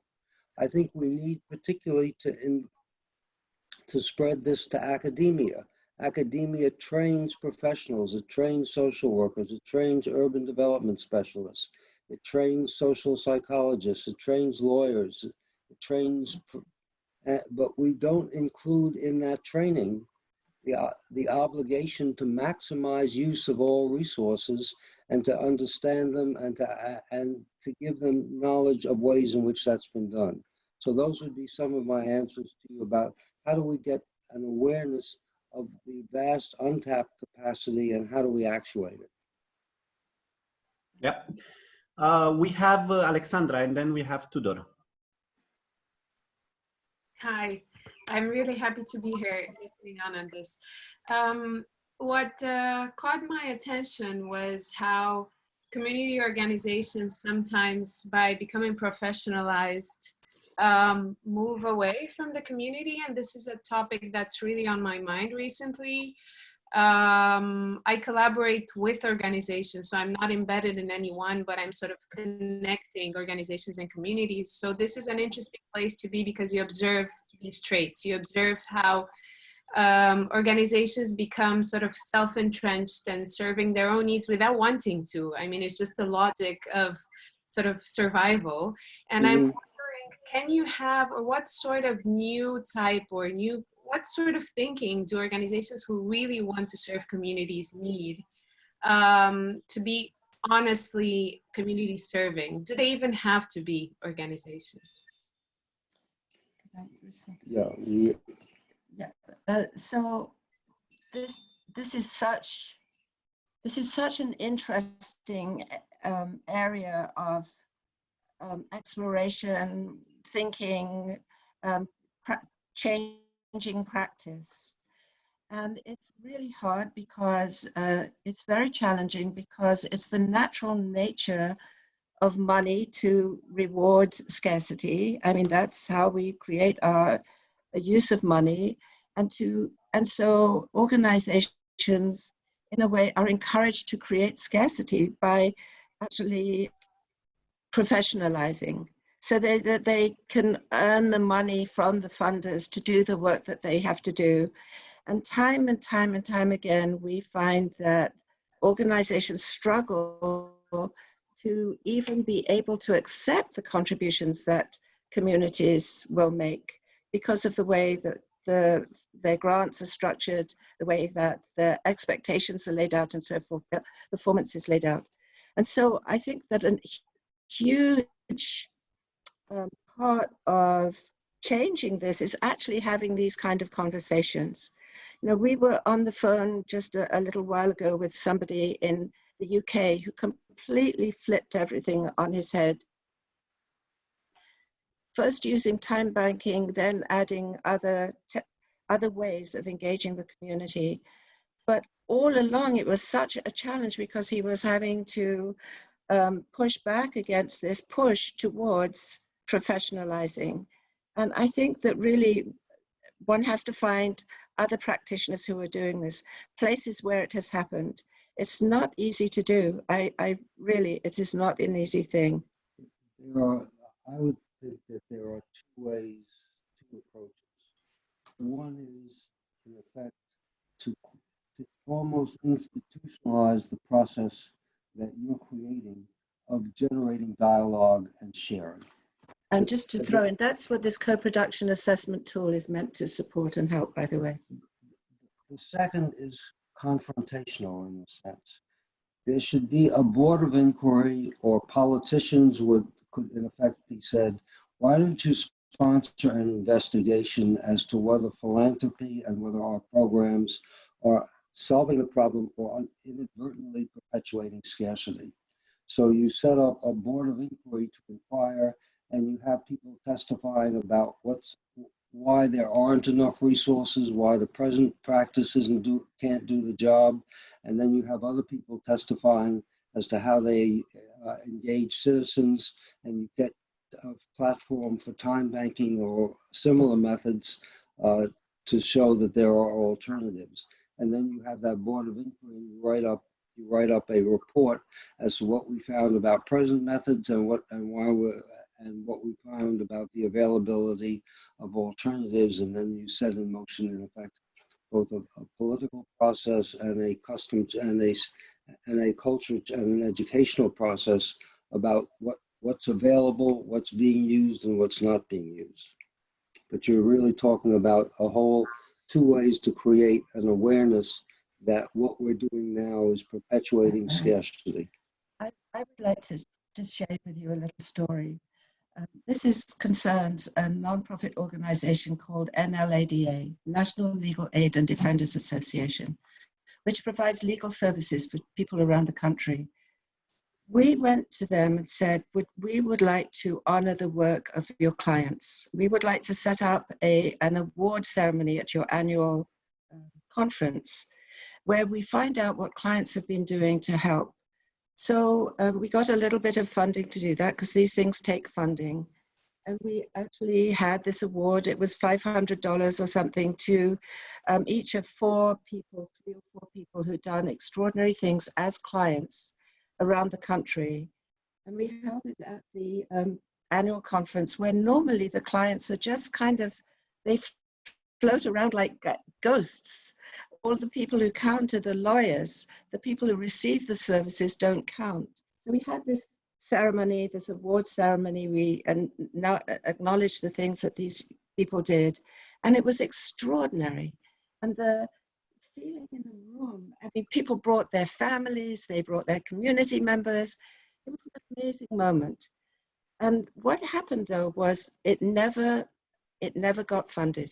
I think we need particularly to spread this to academia. Academia trains professionals, it trains social workers, it trains urban development specialists, it trains social psychologists, it trains lawyers, it trains, but we don't include in that training the obligation to maximize use of all resources and to understand them and to give them knowledge of ways in which that's been done. So those would be some of my answers to you about how do we get an awareness of the vast untapped capacity and how do we actuate it? Yep. We have Alexandra and then we have Tudor. Hi, I'm really happy to be here listening on this. What caught my attention was how community organizations sometimes, by becoming professionalized, move away from the community. And this is a topic that's really on my mind recently. I collaborate with organizations, so I'm not embedded in any one, but I'm sort of connecting organizations and communities. So this is an interesting place to be because you observe these traits. You observe how organizations become sort of self-entrenched and serving their own needs without wanting to. I mean, it's just the logic of sort of survival. And I'm wondering, can you have, or what sort of new type or what sort of thinking do organizations who really want to serve communities need to be honestly community serving? Do they even have to be organizations? So this is such an interesting area of exploration, thinking, changing practice. And it's really hard because it's very challenging because it's the natural nature of money to reward scarcity. I mean, that's how we create our use of money. And so organizations, in a way, are encouraged to create scarcity by actually professionalizing, so that they can earn the money from the funders to do the work that they have to do. And time again, we find that organizations struggle to even be able to accept the contributions that communities will make because of the way that their grants are structured, the way that their expectations are laid out and so forth, performance is laid out. And so I think that a huge part of changing this is actually having these kind of conversations. You know, we were on the phone just a little while ago with somebody in the UK who completely flipped everything on his head. First using time banking, then adding other ways of engaging the community. But all along, it was such a challenge because he was having to push back against this push towards professionalizing. And I think that really one has to find other practitioners who are doing this, places where it has happened. It's not easy to do. I really, it is not an easy thing. I would think that there are two ways, two approaches. One is, in effect, to almost institutionalize the process that you're creating of generating dialogue and sharing. And just to throw in, that's what this co-production assessment tool is meant to support and help, by the way. The second is confrontational in a sense. There should be a board of inquiry, or politicians could in effect be said, why don't you sponsor an investigation as to whether philanthropy and whether our programs are solving the problem or inadvertently perpetuating scarcity. So you set up a board of inquiry to inquire, and you have people testifying about why there aren't enough resources, why the present practice can't do the job, and then you have other people testifying as to how they engage citizens, and you get a platform for time banking or similar methods to show that there are alternatives. And then you have that board of inquiry, you write up a report as to what we found about present methods and what we found about the availability of alternatives, and then you set in motion, in effect, both a political process and a customs and a culture and an educational process about what's available, what's being used, and what's not being used. But you're really talking about a whole two ways to create an awareness that what we're doing now is perpetuating scarcity. I would like to just share with you a little story. This concerns a nonprofit organization called NLADA, National Legal Aid and Defenders Association, which provides legal services for people around the country. We went to them and said, we would like to honor the work of your clients. We would like to set up an award ceremony at your annual conference where we find out what clients have been doing to help. So we got a little bit of funding to do that because these things take funding. And we actually had this award. It was $500 or something to each of 4 people, 3 or 4 people who'd done extraordinary things as clients around the country. And we held it at the annual conference where normally the clients are just kind of, they float around like ghosts. All the people who count are the lawyers. The people who receive the services don't count. So we had this ceremony, this award ceremony, and now acknowledge the things that these people did. And it was extraordinary. And the feeling in the room, I mean, people brought their families, they brought their community members. It was an amazing moment. And what happened though was it never got funded.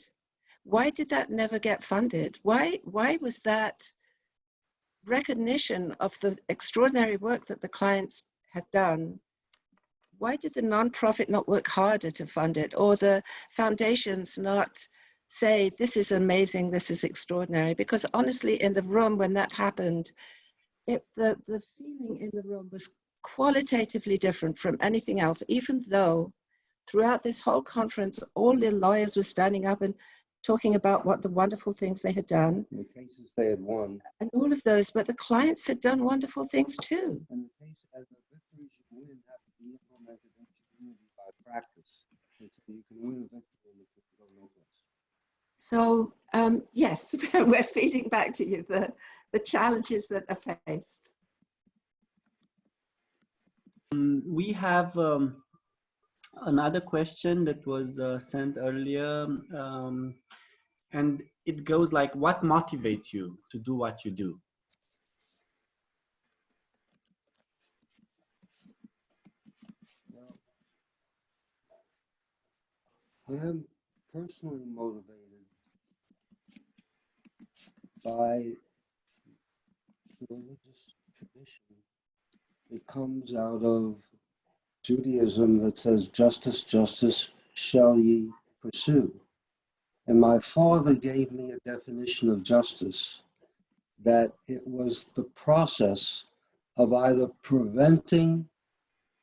Why did that never get funded? Why was that recognition of the extraordinary work that the clients have done? Why did the nonprofit not work harder to fund it, or the foundations not say, this is amazing, this is extraordinary? Because honestly, in the room when that happened, the feeling in the room was qualitatively different from anything else, even though throughout this whole conference, all the lawyers were standing up and talking about what the wonderful things they had done. The cases they had won. And all of those, but the clients had done wonderful things too. And the victories you win have to be implemented into community by practice. And so you can win a victory and it can go no place. So yes, we're feeding back to you the challenges that are faced. We have another question that was sent earlier, and it goes like, what motivates you to do what you do? Well, personally motivated by the religious tradition. It comes out of Judaism that says, justice, justice shall ye pursue. And my father gave me a definition of justice, that it was the process of either preventing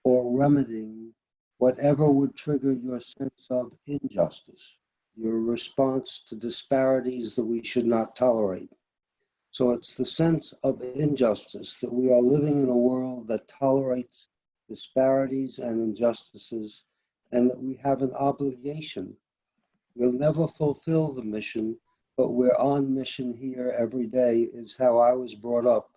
or remedying whatever would trigger your sense of injustice, your response to disparities that we should not tolerate. So it's the sense of injustice, that we are living in a world that tolerates disparities and injustices, and that we have an obligation. We'll never fulfill the mission, but we're on mission here every day, is how I was brought up,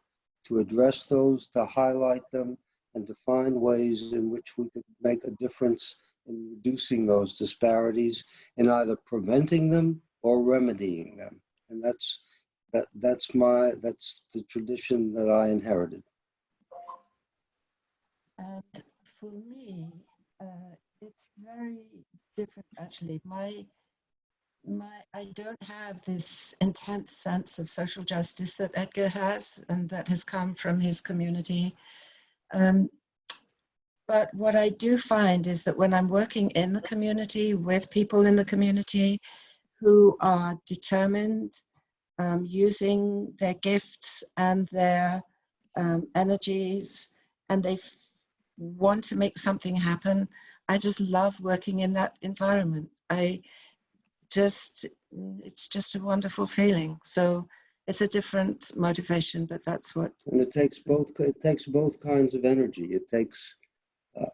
to address those, to highlight them, and to find ways in which we could make a difference in reducing those disparities, in either preventing them or remedying them. And that's the tradition that I inherited. And for me, it's very different actually. I don't have this intense sense of social justice that Edgar has, and that has come from his community. But what I do find is that when I'm working in the community with people in the community who are determined, using their gifts and their energies, and they want to make something happen, I just love working in that environment. It's just a wonderful feeling. So it's a different motivation, but that's what. And it takes both kinds of energy. It takes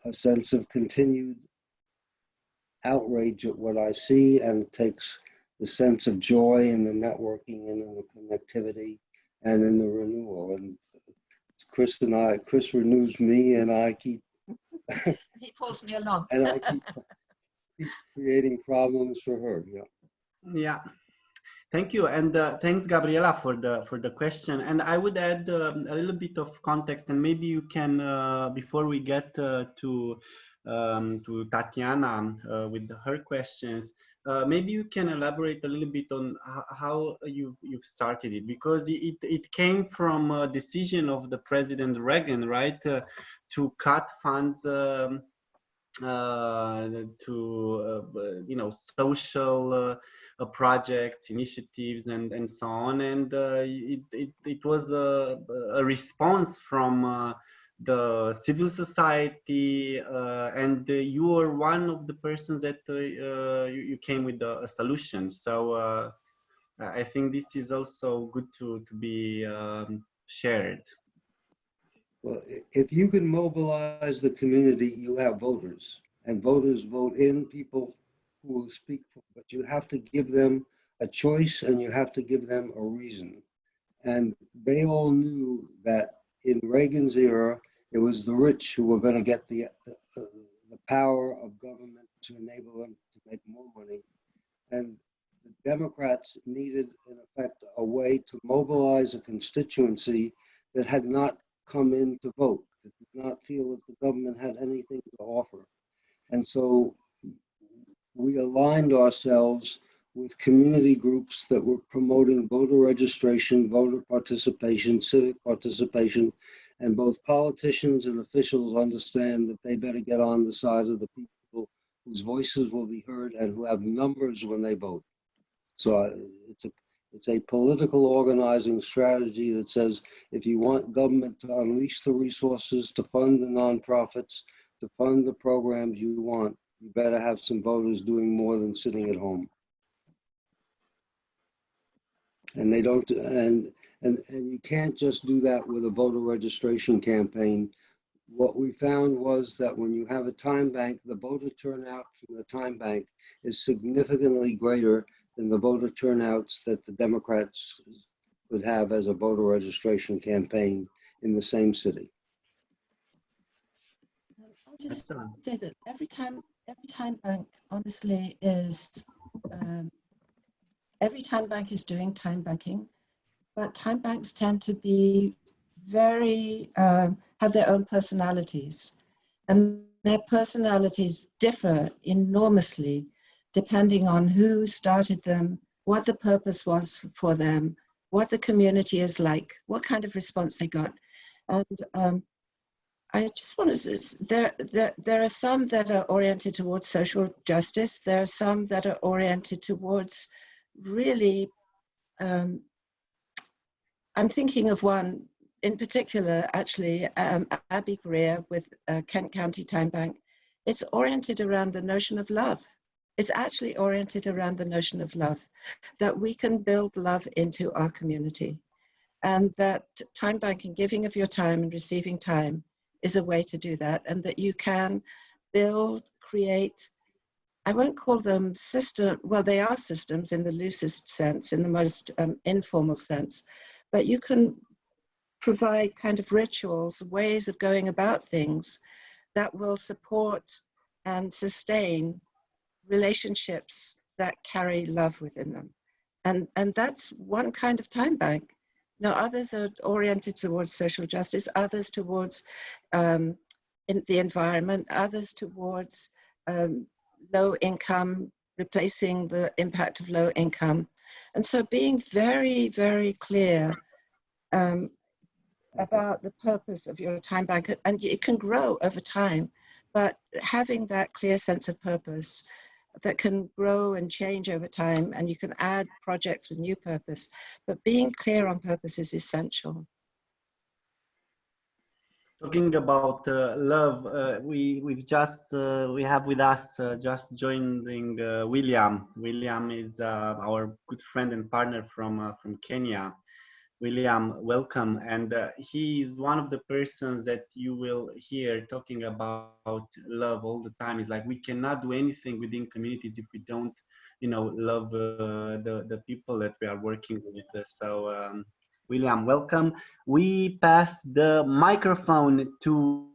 a sense of continued outrage at what I see, and it takes the sense of joy in the networking and in the connectivity and in the renewal. And Chris renews me, and I keep he pulls me along. And I keep creating problems for her. Yeah, thank you, and thanks, Gabriela, for the question. And I would add a little bit of context, and maybe you can, before we get to Tatiana with her questions, maybe you can elaborate a little bit on how you've started it, because it came from a decision of the President Reagan, right, to cut funds to social projects, initiatives, and so on, and it was a response from the civil society, and you are one of the persons that you came with a solution. So I think this is also good to be shared. Well, if you can mobilize the community, you have voters, and voters vote in people who will speak for, but you have to give them a choice, and you have to give them a reason. And they all knew that in Reagan's era, it was the rich who were going to get the power of government to enable them to make more money. And the Democrats needed, in effect, a way to mobilize a constituency that had not come in to vote, that did not feel that the government had anything to offer. And so we aligned ourselves with community groups that were promoting voter registration, voter participation, civic participation, and both politicians and officials understand that they better get on the side of the people whose voices will be heard and who have numbers when they vote. So it's a political organizing strategy that says, if you want government to unleash the resources, to fund the nonprofits, to fund the programs you want, you better have some voters doing more than sitting at home. And they don't, and you can't just do that with a voter registration campaign. What we found was that when you have a time bank, the voter turnout from the time bank is significantly greater than the voter turnouts that the Democrats would have as a voter registration campaign in the same city. I'll just say that every time bank honestly is, every time bank is doing time banking, but time banks tend to be very, have their own personalities, and their personalities differ enormously depending on who started them, what the purpose was for them, what the community is like, what kind of response they got. And I just want to say, there are some that are oriented towards social justice. There are some that are oriented towards really, I'm thinking of one in particular, actually, Abby Greer with Kent County Time Bank. It's oriented around the notion of love. It's actually oriented around the notion of love, that we can build love into our community, and that time banking, giving of your time and receiving time, is a way to do that, and that you can build, create, I won't call them system, well, they are systems in the loosest sense, in the most informal sense, but you can provide kind of rituals, ways of going about things that will support and sustain relationships that carry love within them. And that's one kind of time bank. Now, others are oriented towards social justice, others towards in the environment, others towards low income, replacing the impact of low income. And so being very, very clear about the purpose of your time bank, and it can grow over time, but having that clear sense of purpose that can grow and change over time, and you can add projects with new purpose, but being clear on purpose is essential. Talking about love, we have with us just joining William. William is our good friend and partner from Kenya. William, welcome. And he is one of the persons that you will hear talking about love all the time. It's like we cannot do anything within communities if we don't, love the people that we are working with. So, William, welcome. We pass the microphone to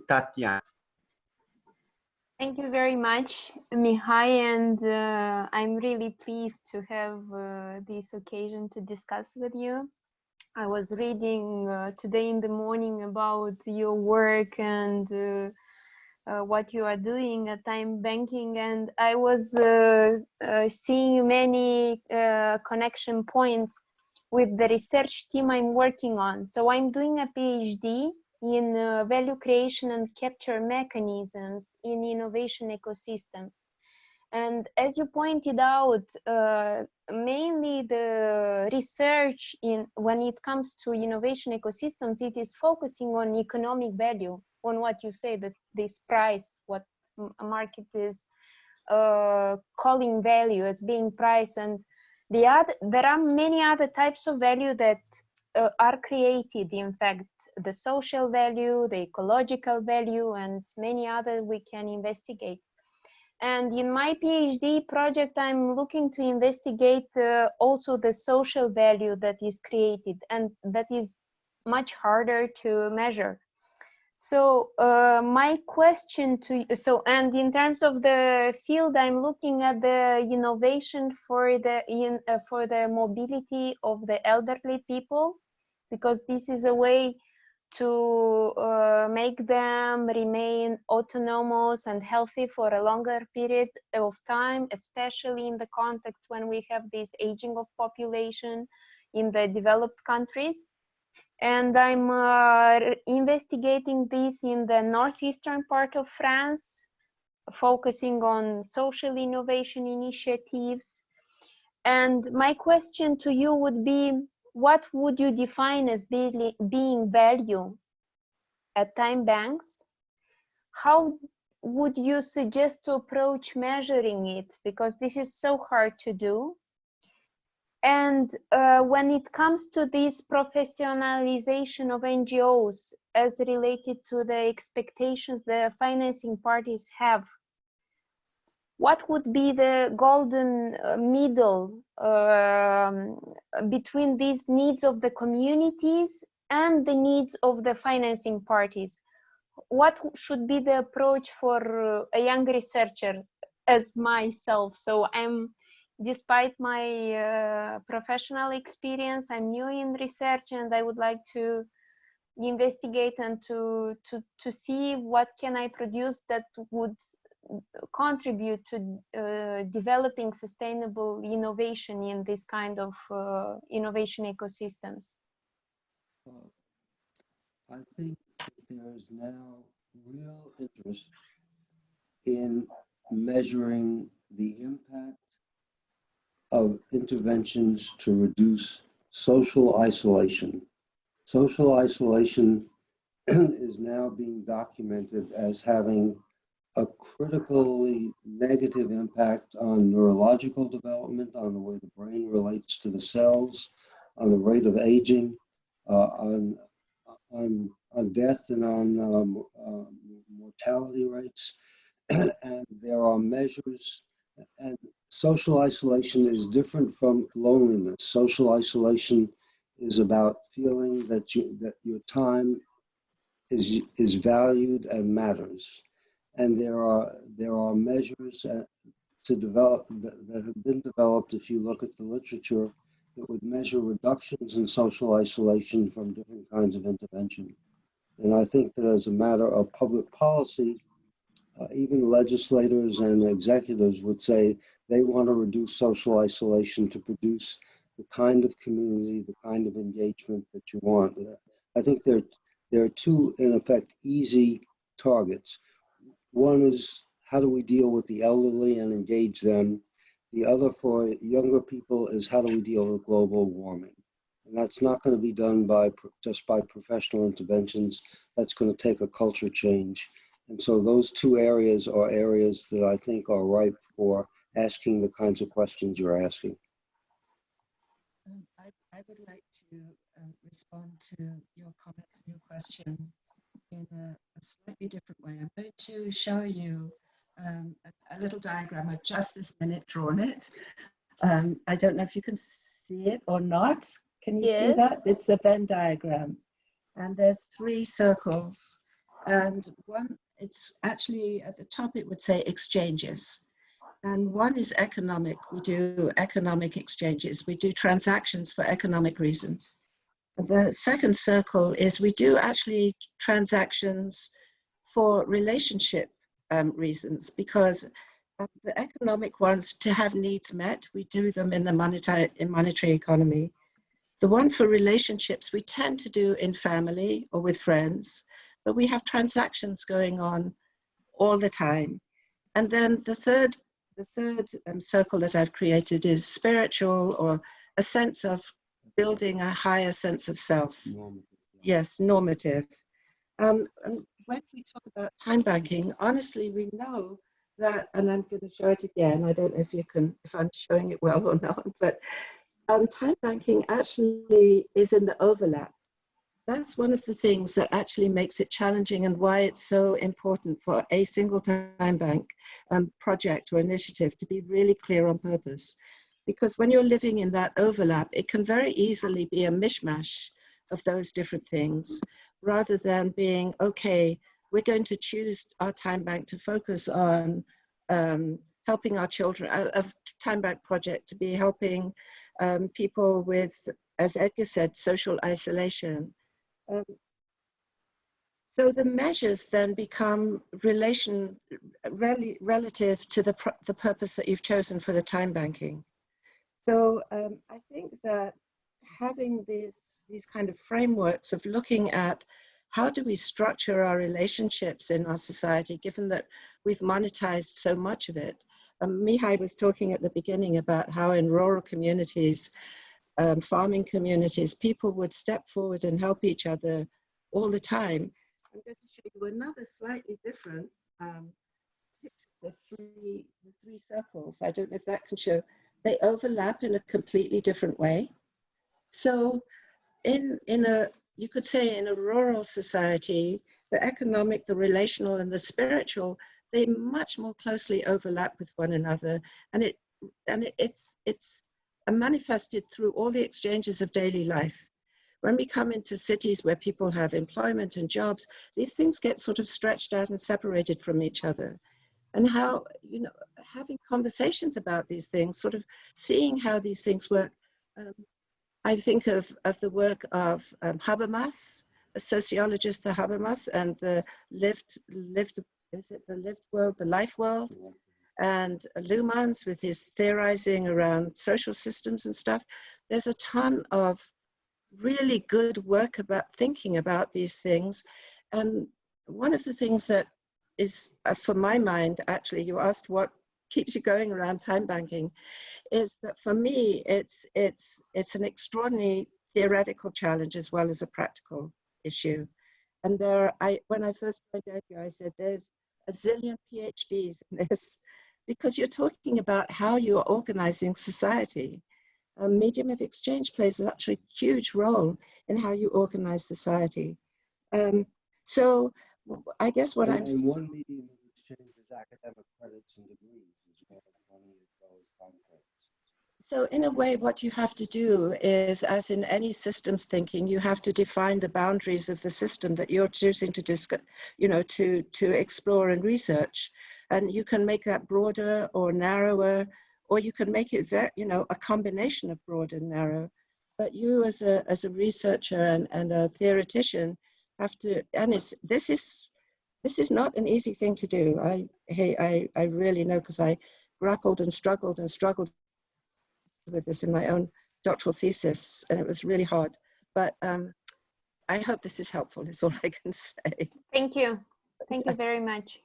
Tatiana. Thank you very much, Mihai, and I'm really pleased to have this occasion to discuss with you. I was reading today in the morning about your work and what you are doing at TimeBanking, and I was seeing many connection points with the research team I'm working on. So I'm doing a PhD in value creation and capture mechanisms in innovation ecosystems. And as you pointed out, mainly the research when it comes to innovation ecosystems, it is focusing on economic value, on what you say, that this price, what a market is calling value as being price. And there are many other types of value that are created. In fact, the social value, the ecological value, and many other we can investigate. And in my PhD project, I'm looking to investigate also the social value that is created, and that is much harder to measure. So my question to you, and in terms of the field, I'm looking at the innovation for the mobility of the elderly people, because this is a way to make them remain autonomous and healthy for a longer period of time, especially in the context when we have this aging of population in the developed countries. And I'm investigating this in the northeastern part of France, focusing on social innovation initiatives. And my question to you would be, what would you define as being value at time banks? How would you suggest to approach measuring it? Because this is so hard to do. And when it comes to this professionalization of NGOs as related to the expectations the financing parties have, what would be the golden middle between these needs of the communities and the needs of the financing parties? What should be the approach for a young researcher as myself? So despite my professional experience, I'm new in research, and I would like to investigate and to see what can I produce that would contribute to developing sustainable innovation in this kind of innovation ecosystems? I think that there is now real interest in measuring the impact of interventions to reduce social isolation. Social isolation is now being documented as having a critically negative impact on neurological development, on the way the brain relates to the cells, on the rate of aging, on death and on mortality rates. And there are measures, and social isolation is different from loneliness. Social isolation is about feeling that your time is valued and matters. And there are measures to develop that have been developed. If you look at the literature, that would measure reductions in social isolation from different kinds of intervention. And I think that as a matter of public policy, even legislators and executives would say they want to reduce social isolation to produce the kind of community, the kind of engagement that you want. I think there are two, in effect, easy targets. One is, how do we deal with the elderly and engage them? The other for younger people is, how do we deal with global warming? And that's not going to be done just by professional interventions. That's going to take a culture change. And so those two areas are areas that I think are ripe for asking the kinds of questions you're asking. I would like to respond to your comments and your question in a slightly different way. I'm going to show you a little diagram. I've just this minute drawn it. I don't know if you can see it or not. Can you see that? It's a Venn diagram. And there's 3 circles. And one, it's actually at the top, it would say exchanges. And one is economic. We do economic exchanges. We do transactions for economic reasons. And the second circle is we do actually transactions for relationship reasons, because the economic ones, to have needs met, we do them in the monetary economy. The one for relationships, we tend to do in family or with friends, but we have transactions going on all the time. And then the third circle that I've created is spiritual, or a sense of building a higher sense of self. Normative. Yes, normative. And when we talk about time banking, honestly, we know that, and I'm going to show it again. I don't know if I'm showing it well or not, but time banking actually is in the overlap. That's one of the things that actually makes it challenging, and why it's so important for a single time bank project or initiative to be really clear on purpose. Because when you're living in that overlap, it can very easily be a mishmash of those different things, rather than being, okay, we're going to choose our time bank to focus on helping our children, a time bank project to be helping people with, as Edgar said, social isolation. So the measures then become relative to the purpose that you've chosen for the time banking. So I think that having these kind of frameworks of looking at how do we structure our relationships in our society, given that we've monetized so much of it. Mihai was talking at the beginning about how in rural communities, farming communities, people would step forward and help each other all the time. I'm going to show you another slightly different picture, the three circles. I don't know if that can show. They overlap in a completely different way. So you could say in a rural society, the economic, the relational, and the spiritual, they much more closely overlap with one another. And it's manifested through all the exchanges of daily life. When we come into cities where people have employment and jobs, these things get sort of stretched out and separated from each other. And how, having conversations about these things, sort of seeing how these things work. I think of the work of Habermas, a sociologist, the Habermas, and the lived is it the lived world, the life world? And Luhmann's with his theorizing around social systems and stuff. There's a ton of really good work about thinking about these things. And one of the things that is, for my mind, actually, you asked what keeps you going around time banking, is that for me, it's an extraordinary theoretical challenge as well as a practical issue. And when I first joined Edgar, I said, there's a zillion PhDs in this, because you're talking about how you're organizing society. A medium of exchange plays such a huge role in how you organize society. So I guess what I'm... And one medium of exchange is academic credits and degrees as well as money as well as time credits. So in a way, what you have to do is, as in any systems thinking, you have to define the boundaries of the system that you're choosing to discuss, to explore and research. And you can make that broader or narrower, or you can make it very, a combination of broad and narrow. But you as a researcher and a theoretician have to, and this is not an easy thing to do. I really know, because I grappled and struggled with this in my own doctoral thesis, and it was really hard. But I hope this is helpful, is all I can say. Thank you. Thank you very much.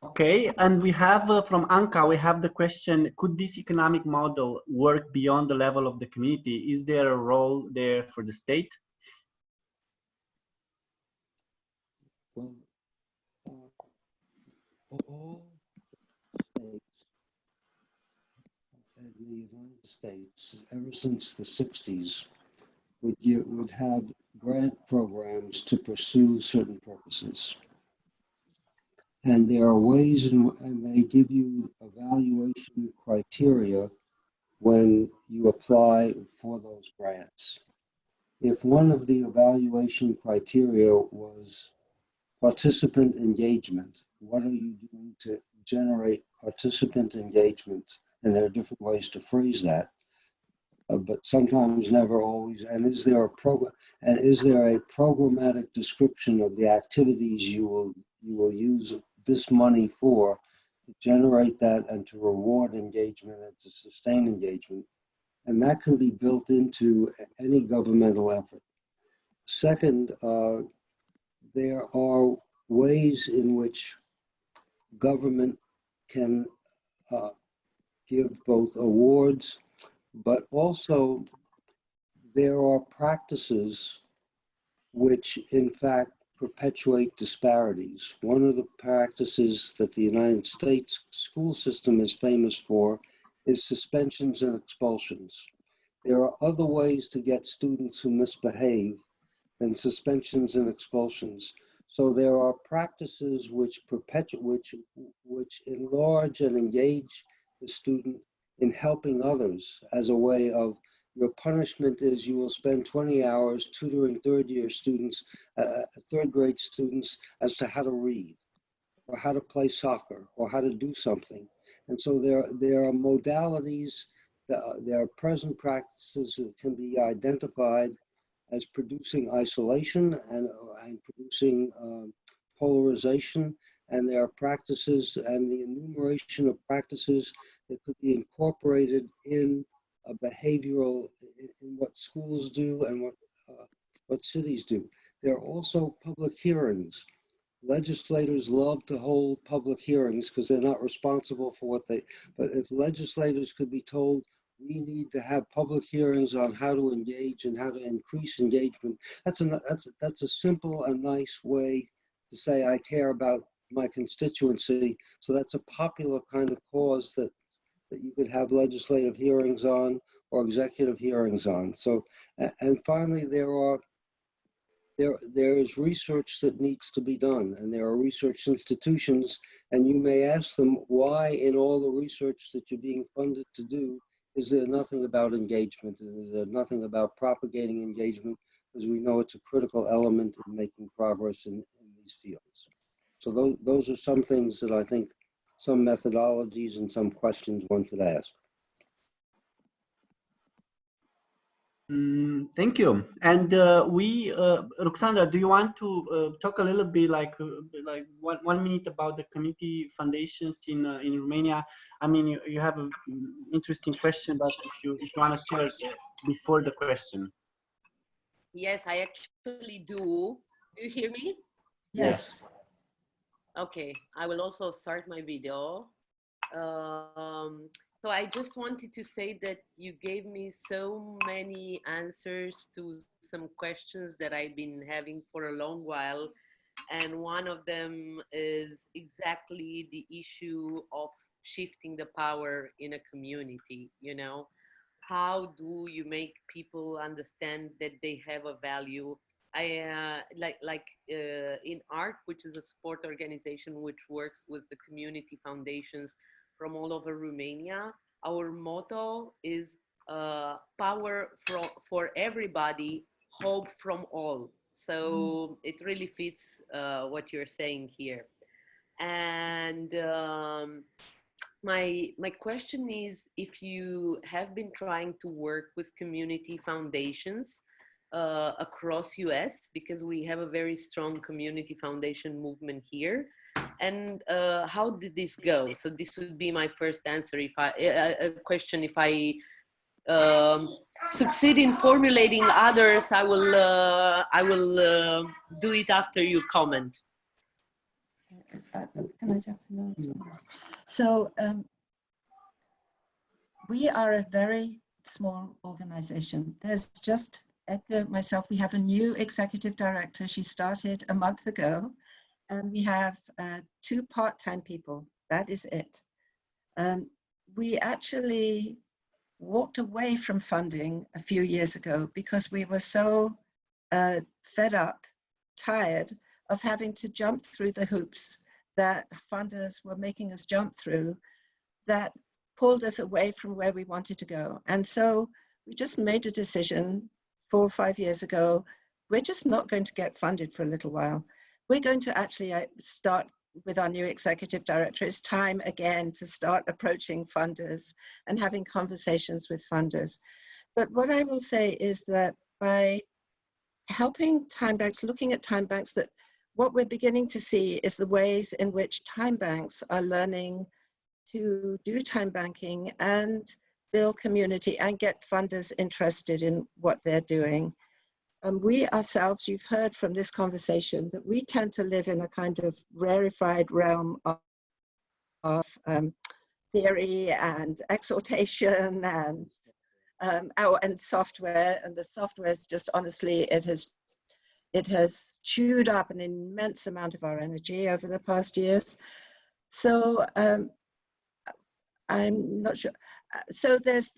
Okay, and we have from Anka, we have the question, could this economic model work beyond the level of the community? Is there a role there for the state? Well, all states in the United States, ever since the 60s, would have grant programs to pursue certain purposes. And there are ways, and they give you evaluation criteria when you apply for those grants. If one of the evaluation criteria was participant engagement, what are you doing to generate participant engagement? And there are different ways to phrase that, but sometimes never always. And is there a program? And is there a programmatic description of the activities you will use this money for to generate that and to reward engagement and to sustain engagement? And that can be built into any governmental effort. Second, there are ways in which government can give both awards, but also there are practices which in fact perpetuate disparities. One of the practices that the United States school system is famous for is suspensions and expulsions. There are other ways to get students who misbehave than suspensions and expulsions. So there are practices which enlarge and engage the student in helping others, as a way of, your punishment is you will spend 20 hours tutoring third grade students as to how to read, or how to play soccer, or how to do something. And so there are modalities, there are present practices that can be identified as producing isolation and producing polarization, and there are practices and the enumeration of practices that could be incorporated in a behavioral, in what schools do and what cities do. There are also public hearings. Legislators love to hold public hearings because they're not responsible for what they, but if legislators could be told, we need to have public hearings on how to engage and how to increase engagement, that's a simple and nice way to say I care about my constituency. So that's a popular kind of cause that you could have legislative hearings on or executive hearings on. So, and finally, there is research that needs to be done, and there are research institutions, and you may ask them why in all the research that you're being funded to do, is there nothing about engagement? Is there nothing about propagating engagement? Because we know it's a critical element in making progress in these fields. So those are some things that I think, some methodologies and some questions one could ask. Thank you. And Ruxandra, do you want to talk a little bit, like 1 minute about the community foundations in Romania? I mean, you have an interesting question, but if you want to share before the question. Yes, I actually do. Do you hear me? Yes. Okay, I will also start my video. So I just wanted to say that you gave me so many answers to some questions that I've been having for a long while. And one of them is exactly the issue of shifting the power in a community, you know? How do you make people understand that they have a value? I in ARC, which is a support organization which works with the community foundations from all over Romania. Our motto is power for everybody, hope from all. So it really fits what you're saying here. And my question is, if you have been trying to work with community foundations across US, because we have a very strong community foundation movement here, and how did this go? So this would be my first answer. If a question, if I succeed in formulating others, I will do it after you comment. Can I jump in as well? So we are a very small organization. There's just Edgar, myself, we have a new executive director. She started a month ago, and we have 2 part-time people. That is it. We actually walked away from funding a few years ago because we were so fed up, tired of having to jump through the hoops that funders were making us jump through, that pulled us away from where we wanted to go. And so we just made a decision 4 or 5 years ago. We're just not going to get funded for a little while. We're going to actually start with our new executive director. It's time again to start approaching funders and having conversations with funders. But what I will say is that by helping TimeBanks, looking at TimeBanks, that what we're beginning to see is the ways in which TimeBanks are learning to do time banking and build community and get funders interested in what they're doing. We ourselves, you've heard from this conversation, that we tend to live in a kind of rarefied realm of theory and exhortation and software. And the software is just, honestly, it has chewed up an immense amount of our energy over the past years. So I'm not sure. So there's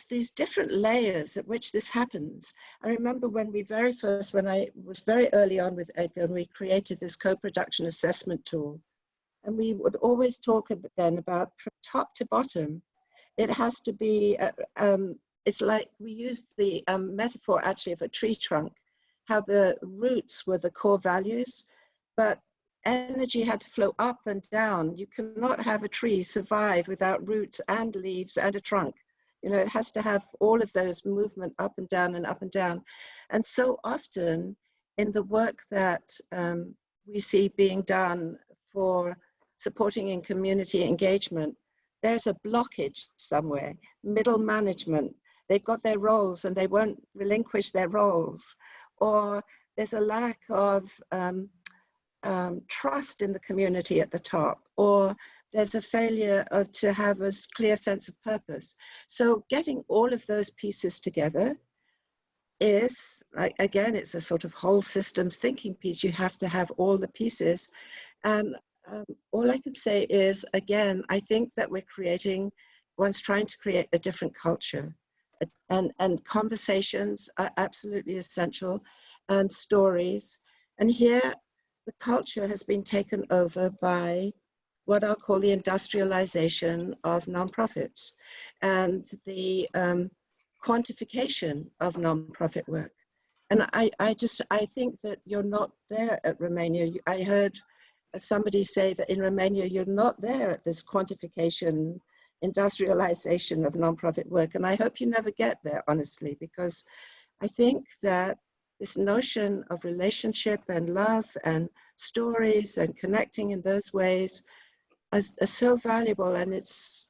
these different layers at which this happens. I remember when I was very early on with Edgar, and we created this co-production assessment tool. And we would always talk then about from top to bottom. It has to be, it's like we used the metaphor actually of a tree trunk, how the roots were the core values, but energy had to flow up and down. You cannot have a tree survive without roots and leaves and a trunk. You know, it has to have all of those movement up and down and up and down. And so often in the work that we see being done for supporting in community engagement, there's a blockage somewhere. Middle management, they've got their roles and they won't relinquish their roles. Or there's a lack of trust in the community at the top, or there's a failure to have a clear sense of purpose. So getting all of those pieces together is, again, it's a sort of whole systems thinking piece. You have to have all the pieces. And all I can say is, again, I think that one's trying to create a different culture. And conversations are absolutely essential, and stories. And here, the culture has been taken over by what I'll call the industrialization of nonprofits and the quantification of nonprofit work. And I think that you're not there at Romania. I heard somebody say that in Romania, you're not there at this quantification industrialization of nonprofit work. And I hope you never get there, honestly, because I think that this notion of relationship and love and stories and connecting in those ways are so valuable, and it's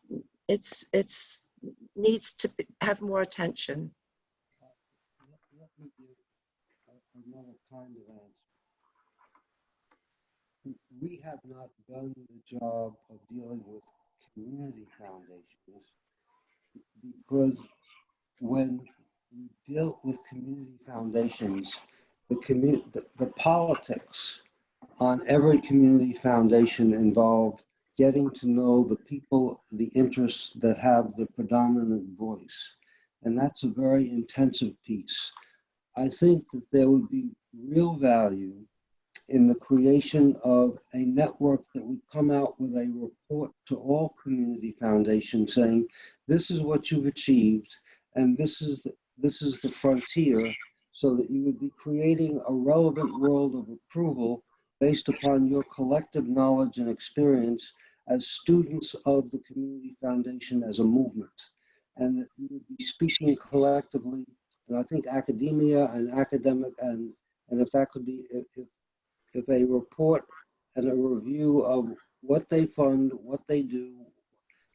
needs to have more attention. Let me give another kind of answer. We have not done the job of dealing with community foundations because when we deal with community foundations, the politics on every community foundation involve getting to know the people, the interests that have the predominant voice. And that's a very intensive piece. I think that there would be real value in the creation of a network that would come out with a report to all community foundations saying, this is what you've achieved, and this is the frontier, so that you would be creating a relevant world of approval based upon your collective knowledge and experience as students of the community foundation as a movement. And that you would be speaking collectively, and I think academia and academic, and if that could be, if a report and a review of what they fund, what they do,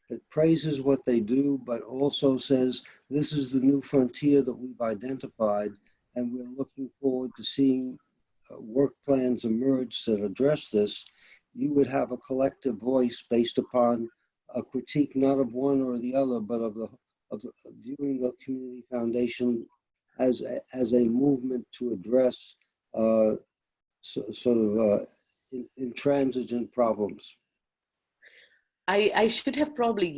that praises what they do, but also says, this is the new frontier that we've identified, and we're looking forward to seeing work plans emerge that address this. You would have a collective voice based upon a critique, not of one or the other, but of viewing the community foundation as a movement to address intransigent problems. I should have probably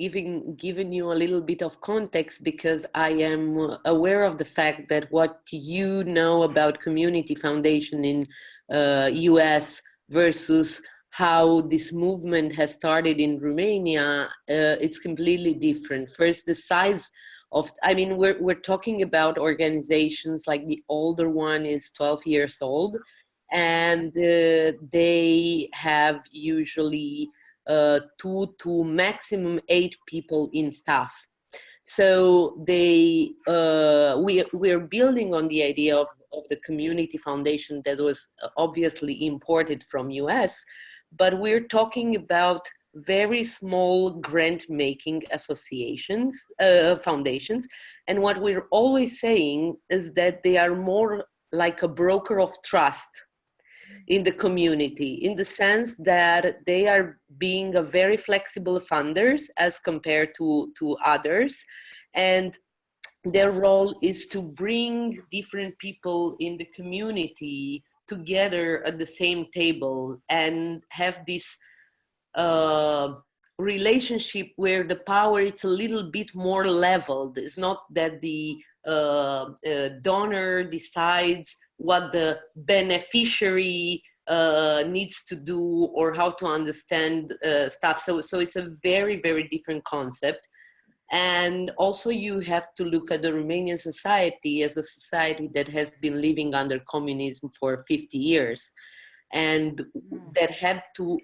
given you a little bit of context, because I am aware of the fact that what you know about community foundation in US versus how this movement has started in Romania, it's completely different. First, the size of, I mean, we're talking about organizations like the older one is 12 years old, and they have usually 2 to maximum 8 people in staff. So they we're building on the idea of the community foundation that was obviously imported from US, but we're talking about very small grant-making associations, foundations. And what we're always saying is that they are more like a broker of trust in the community, in the sense that they are being a very flexible funders as compared to others. And their role is to bring different people in the community together at the same table and have this relationship where the power is a little bit more leveled. It's not that the donor decides what the beneficiary needs to do or how to understand stuff. So it's a very, very different concept. And also you have to look at the Romanian society as a society that has been living under communism for 50 years and that had to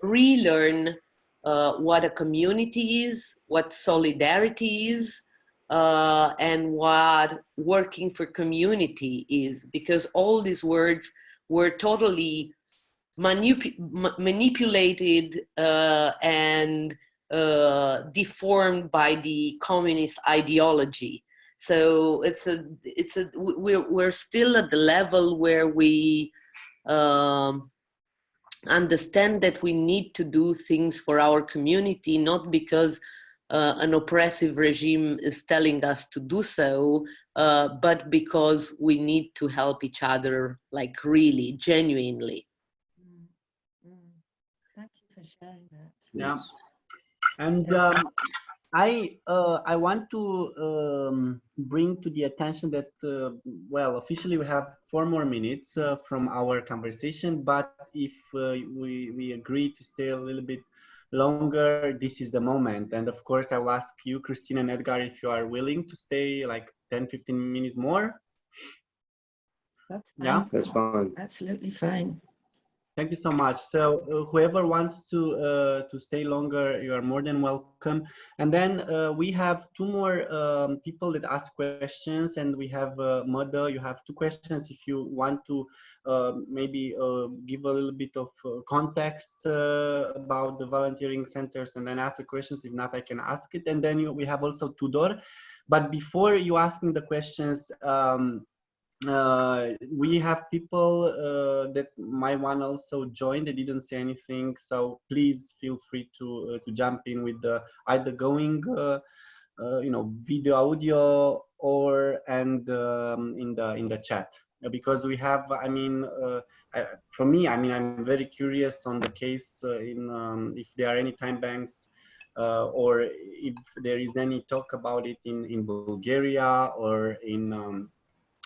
relearn what a community is, what solidarity is, and what working for community is, because all these words were totally manipulated and deformed by the communist ideology. So we're still at the level where we understand that we need to do things for our community, not because an oppressive regime is telling us to do so, but because we need to help each other, like really, genuinely. Thank you for sharing that. Yeah, and I want to bring to the attention that, well, officially we have 4 more minutes from our conversation, but if we agree to stay a little bit longer, this is the moment. And of course, I will ask you, Christine and Edgar, if you are willing to stay like 10-15 minutes more. That's fine. Yeah, that's fine. Absolutely fine. Thank you so much. So whoever wants to stay longer, you are more than welcome. And then we have two more people that ask questions, and we have Mother. You have two questions if you want to maybe give a little bit of context about the volunteering centers, and then ask the questions. If not, I can ask it. And then we have also Tudor. But before you asking the questions, we have people that might want to also join. They didn't say anything, so please feel free to jump in with the either going you know, video, audio, or and in the chat, because we have, I mean, for me, I mean, I'm very curious on the case in if there are any time banks or if there is any talk about it in Bulgaria or in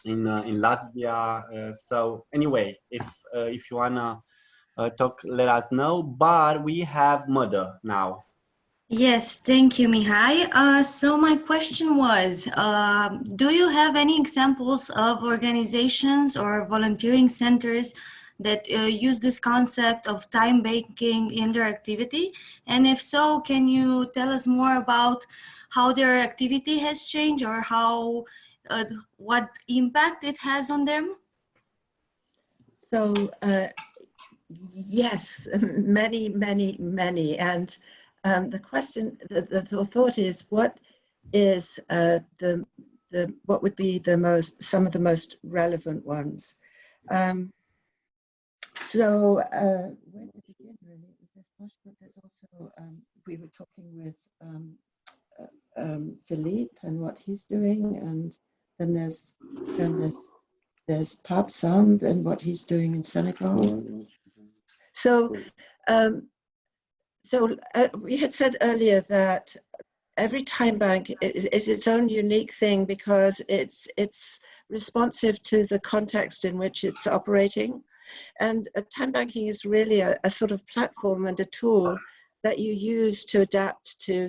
Latvia. So anyway, if you wanna talk, let us know. But we have Mother now. Yes, thank you, Mihai. So my question was, do you have any examples of organizations or volunteering centers that use this concept of time banking in their activity? And if so, can you tell us more about how their activity has changed or how what impact it has on them? So yes, many, many, many. And the question, the thought is, what is what would be some of the most relevant ones? So where to begin, really? Is this possible? There's also, we were talking with Philippe and what he's doing, and then there's Pape Samb and what he's doing in Senegal. So we had said earlier that every time bank is its own unique thing because it's responsive to the context in which it's operating. And time banking is really a sort of platform and a tool that you use to adapt to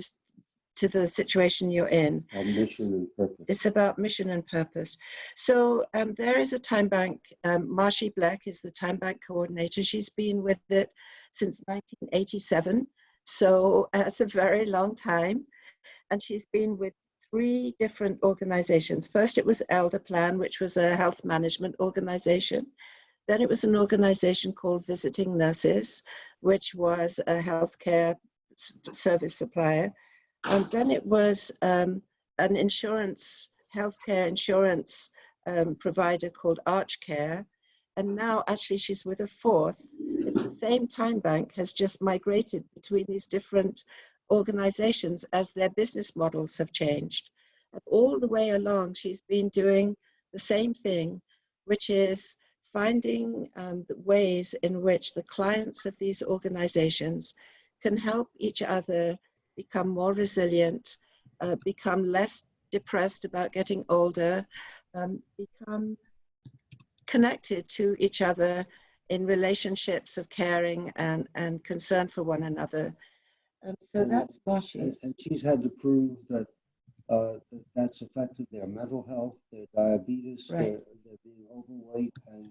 the situation you're in. Mission and purpose. It's about mission and purpose. So there is a time bank. Marshy Black is the time bank coordinator. She's been with it since 1987. So that's a very long time. And she's been with 3 different organizations. First, it was Elder Plan, which was a health management organization. Then it was an organization called Visiting Nurses, which was a healthcare service supplier. And then it was an healthcare insurance provider called Archcare. And now actually she's with a 4th. It's the same time bank, has just migrated between these different organizations as their business models have changed. And all the way along, she's been doing the same thing, which is finding the ways in which the clients of these organizations can help each other become more resilient, become less depressed about getting older, become connected to each other in relationships of caring and concern for one another. So that's Marshy's. And she's had to prove that that's affected their mental health, their diabetes, Right. their being overweight, and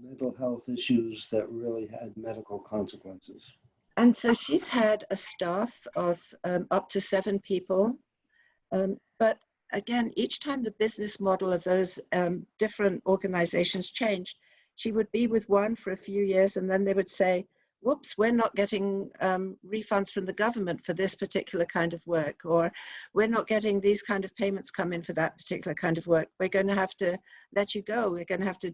mental health issues that really had medical consequences. And so she's had a staff of up to 7 people. But again, each time the business model of those different organizations changed, she would be with one for a few years and then they would say, whoops, we're not getting refunds from the government for this particular kind of work, or we're not getting these kind of payments come in for that particular kind of work. We're going to have to let you go. We're going to have to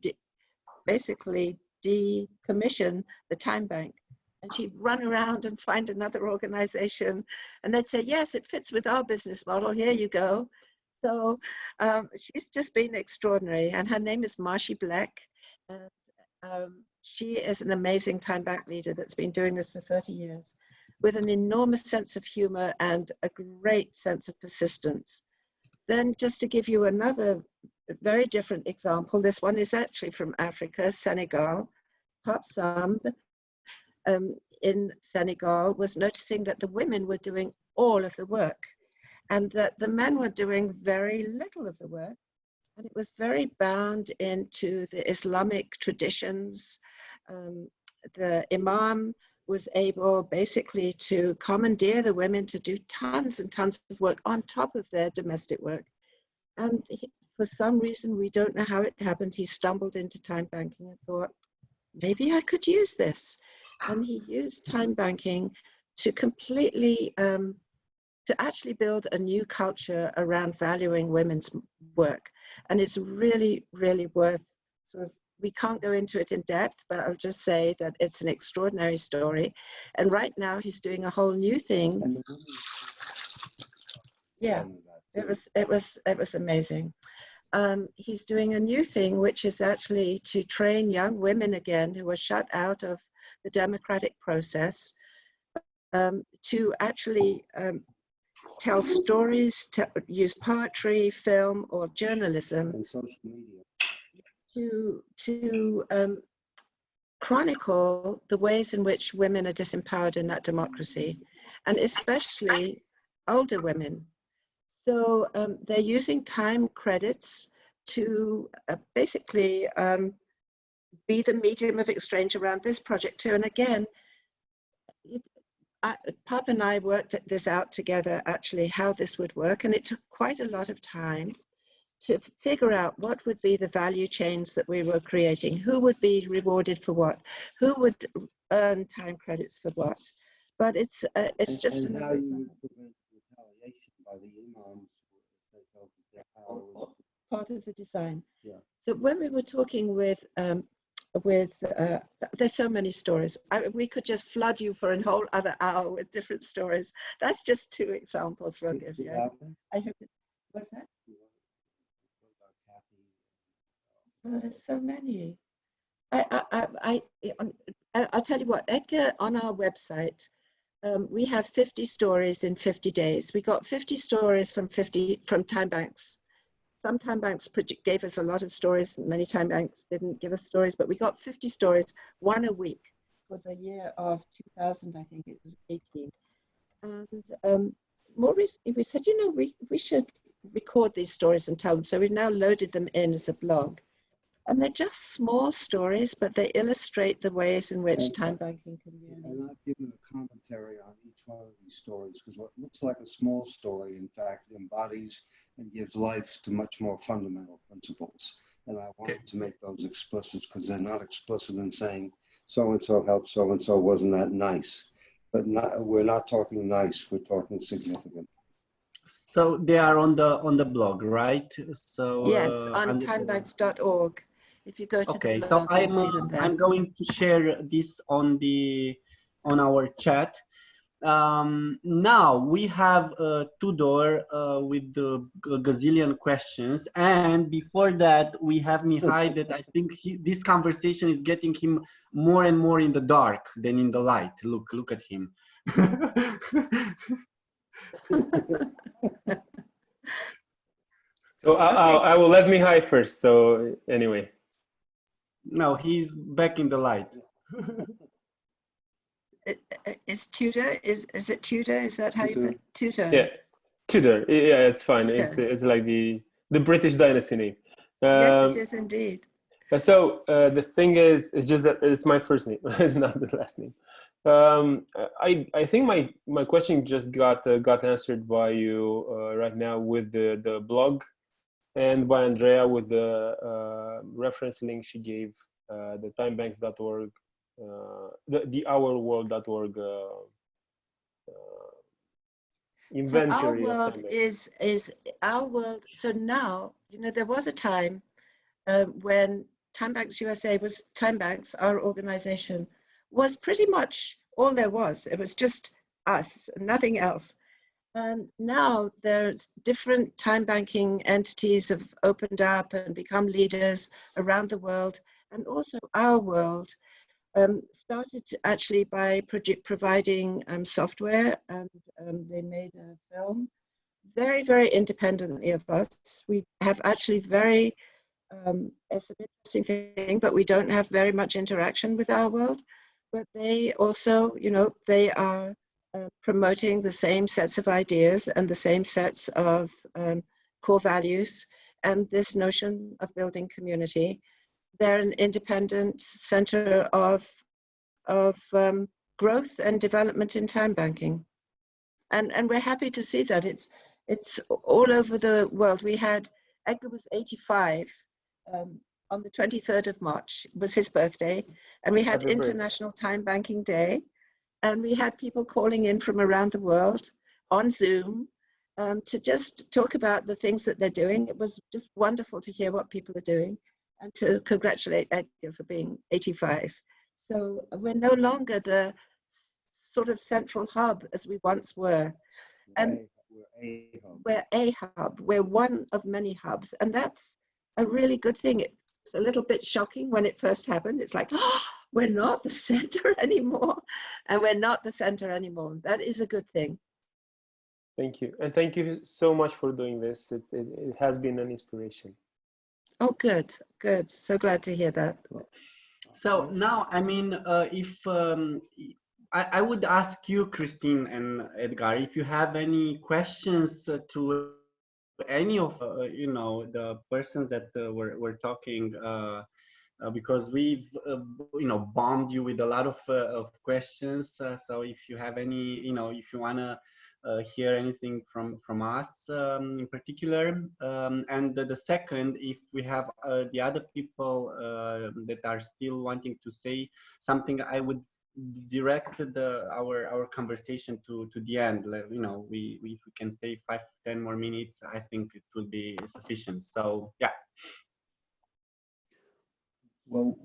basically decommission the time bank. And she'd run around and find another organization and they'd say, yes, it fits with our business model. Here you go. So she's just been extraordinary. And her name is Marshy Black. And she is an amazing time bank leader that's been doing this for 30 years with an enormous sense of humor and a great sense of persistence. Then just to give you another very different example, this one is actually from Africa, Senegal. Pape Samb in Senegal was noticing that the women were doing all of the work and that the men were doing very little of the work. and it was very bound into the Islamic traditions. The imam was able basically to commandeer the women to do tons and tons of work on top of their domestic work. And for some reason, we don't know how it happened, he stumbled into time banking and thought, maybe I could use this. And he used time banking to completely, to actually build a new culture around valuing women's work. And it's really, really worth sort of, we can't go into it in depth, but I'll just say that it's an extraordinary story. And right now he's doing a whole new thing. Yeah, it was amazing. He's doing a new thing, which is actually to train young women again who were shut out of the democratic process to actually tell stories, to use poetry, film, or journalism, and social media, to chronicle the ways in which women are disempowered in that democracy, and especially older women. So they're using time credits to basically be the medium of exchange around this project too. And again, Pop and I worked this out together, actually, how this would work. And it took quite a lot of time to figure out what would be the value chains that we were creating, who would be rewarded for what, who would earn time credits for what. But it's just and another how you example. would prevent retaliation by the imams if they felt that their power was Part of the design. Yeah. So when we were talking with there's so many stories. We could just flood you for a whole other hour with different stories. That's just 2 examples we'll give you. I hope it, what's that? Well, there's so many. I'll tell you what, Edgar, on our website, we have 50 stories in 50 days. We got 50 stories from TimeBanks. Some TimeBanks gave us a lot of stories, many TimeBanks didn't give us stories, but we got 50 stories, 1 a week for the year of 2000, I think it was 18. And more recently, we said, you know, we should record these stories and tell them. So we've now loaded them in as a blog. And they're just small stories, but they illustrate the ways in which time banking can be. And I've given a commentary on each one of these stories, because what looks like a small story, in fact, embodies and gives life to much more fundamental principles. And I wanted to make those explicit, because they're not explicit in saying so-and-so helped so-and-so, wasn't that nice? But we're not talking nice, we're talking significant. So they are on the blog, right? So yes, on timebanks.org. If you go to the blog, so you'll see them there. I'm going to share this on our chat. Now we have Tudor with the gazillion questions, and before that we have Mihai that I think this conversation is getting him more and more in the dark than in the light. Look at him. So I will let Mihai first. So anyway. No, he's back in the light. Is Tudor? Is it Tudor? Is that how you put Tudor? Yeah, Tudor. Yeah, it's fine. Okay. It's like the British dynasty name. Yes, it is indeed. So the thing is, it's just that it's my first name. It's not the last name. I think my question just got answered by you right now with the blog, and by Andrea with the reference link she gave, the timebanks.org, the ourworld.org inventory. So our world is our world. So now, you know, there was a time when TimeBanks USA was TimeBanks, our organization, was pretty much all there was. It was just us, nothing else. And now there's different time banking entities have opened up and become leaders around the world. And also our world started actually by providing software, and they made a film very, very independently of us. We have actually it's an interesting thing, but we don't have very much interaction with our world. But they also, you know, they are promoting the same sets of ideas and the same sets of core values. and this notion of building community. They're an independent center of growth and development in time banking. And we're happy to see that it's all over the world. We had, Edgar was 85 on the 23rd of March was his birthday, and we had International Time Banking Day, and we had people calling in from around the world on Zoom to just talk about the things that they're doing. It was just wonderful to hear what people are doing and to congratulate Edgar for being 85. So we're no longer the sort of central hub as we once were. And we're a hub. We're one of many hubs. And that's a really good thing. It's a little bit shocking when it first happened. It's like, oh, we're not the center anymore. And we're not the center anymore. That is a good thing. Thank you. And thank you so much for doing this. It has been an inspiration. Oh, good, good. So glad to hear that. So now, I mean, if I would ask you, Christine and Edgar, if you have any questions to any of you know, the persons that were talking, because we've you know, bombed you with a lot of questions. So if you have any, you know, if you wanna hear anything from us in particular, and the second, if we have the other people that are still wanting to say something, I would direct our conversation to the end. You know, if we can stay 5-10 more minutes, I think it will be sufficient. So yeah. Well,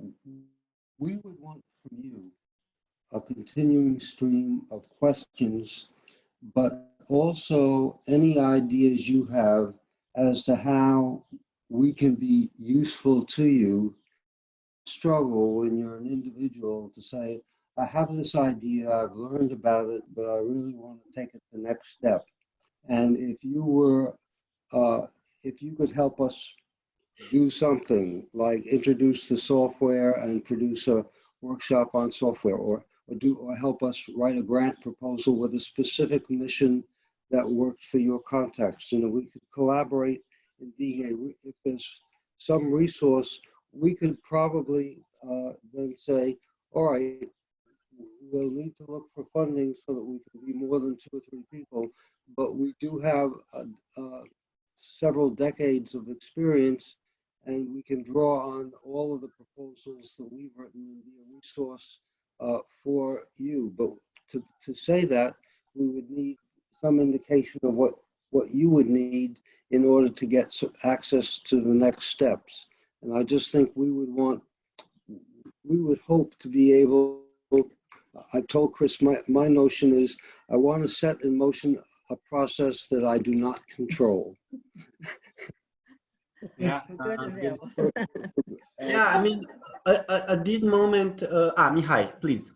we would want from you a continuing stream of questions, but also any ideas you have as to how we can be useful to you. Struggle when you're an individual to say, I have this idea, I've learned about it, but I really want to take it the next step. And if you were, if you could help us do something like introduce the software and produce a workshop on software, or help us write a grant proposal with a specific mission that works for your context. You know, we could collaborate in being if there's some resource, we could probably then say, all right, we'll need to look for funding so that we can be more than 2 or 3 people, but we do have several decades of experience, and we can draw on all of the proposals that we've written and be a resource for you. But to say that, we would need some indication of what you would need in order to get access to the next steps. And I just think we would hope to be able, I told Chris, my notion is I want to set in motion a process that I do not control. Yeah, yeah, I mean, at this moment, Mihai, please.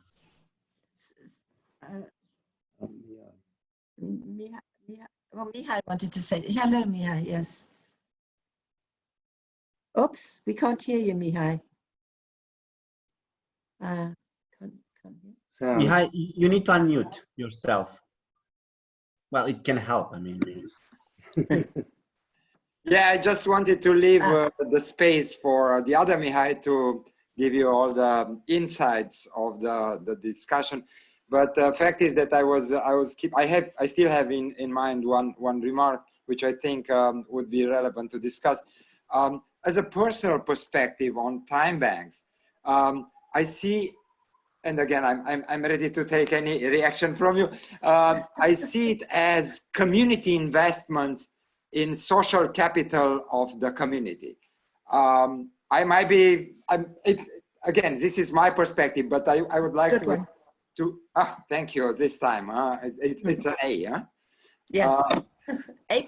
Mihai wanted to say, hello, Mihai, yes. Oops, we can't hear you, Mihai. Can't hear. Mihai, you need to unmute yourself. Well, it can help, I mean. Yeah, I just wanted to leave the space for the other Mihai to give you all the insights of the discussion. But the fact is that I still have in mind one remark which I think would be relevant to discuss. As a personal perspective on time banks, I see, and again, I'm ready to take any reaction from you. I see it as community investments in social capital of the community. I might be, again, this is my perspective, but I would like to thank you this time. It's an A, huh? Yes, A+.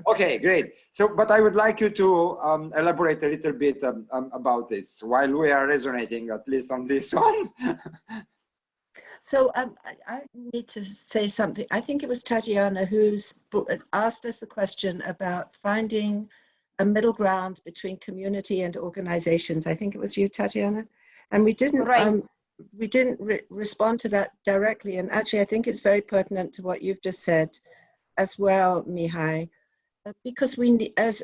Okay, great. So, but I would like you to elaborate a little bit about this while we are resonating, at least on this one. So I need to say something. I think it was Tatiana who's asked us a question about finding a middle ground between community and organizations. I think it was you, Tatiana, and we didn't respond to that directly. And actually, I think it's very pertinent to what you've just said as well, Mihai. because we need, as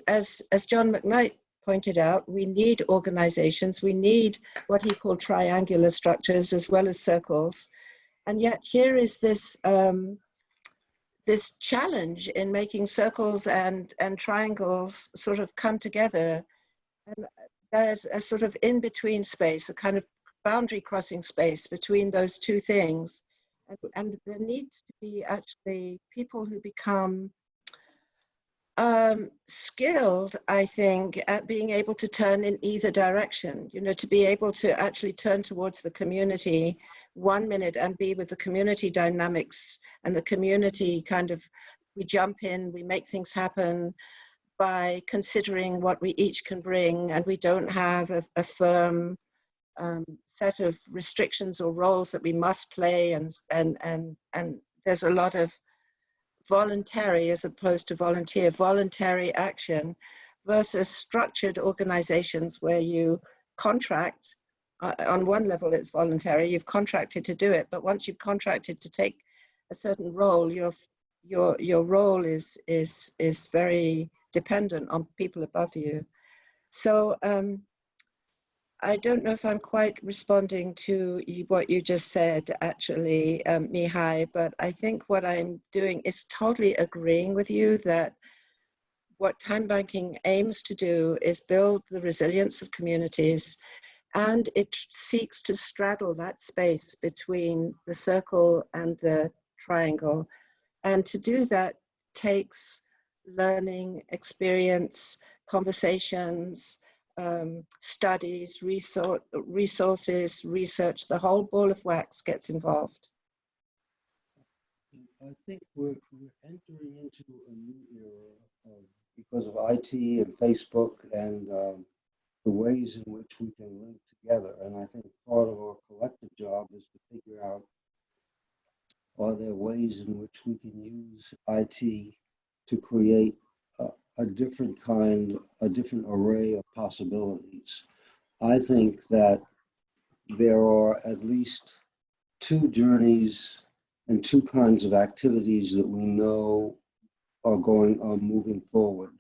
John McKnight pointed out, we need organizations, we need what he called triangular structures as well as circles. And yet here is this, this challenge in making circles and triangles sort of come together. And there's a sort of in-between space, a kind of boundary crossing space between those two things. And there needs to be actually people who become skilled, I think, at being able to turn in either direction, you know, to be able to actually turn towards the community 1 minute and be with the community dynamics and the community kind of, we jump in, we make things happen by considering what we each can bring, and we don't have a firm set of restrictions or roles that we must play, and there's a lot of voluntary as opposed to voluntary action versus structured organizations where you contract. On one level it's voluntary, you've contracted to do it, but once you've contracted to take a certain role, your role is very dependent on people above you. So I don't know if I'm quite responding to what you just said, actually, Mihai, but I think what I'm doing is totally agreeing with you that what TimeBanking aims to do is build the resilience of communities, and it seeks to straddle that space between the circle and the triangle. And to do that takes learning, experience, conversations, studies, resources, research, the whole ball of wax gets involved. I think we're entering into a new era because of IT and Facebook and the ways in which we can link together. And I think part of our collective job is to figure out, are there ways in which we can use IT to create a different array of possibilities. I think that there are at least two journeys and two kinds of activities that we know are moving forward.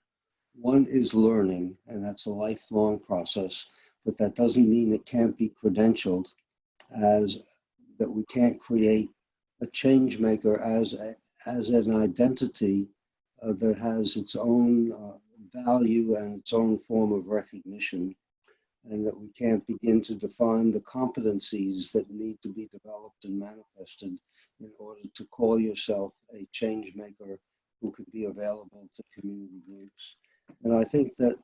One is learning, and that's a lifelong process, but that doesn't mean it can't be credentialed, as that we can't create a change maker as an identity that has its own value and its own form of recognition, and that we can't begin to define the competencies that need to be developed and manifested in order to call yourself a change maker who could be available to community groups. And I think that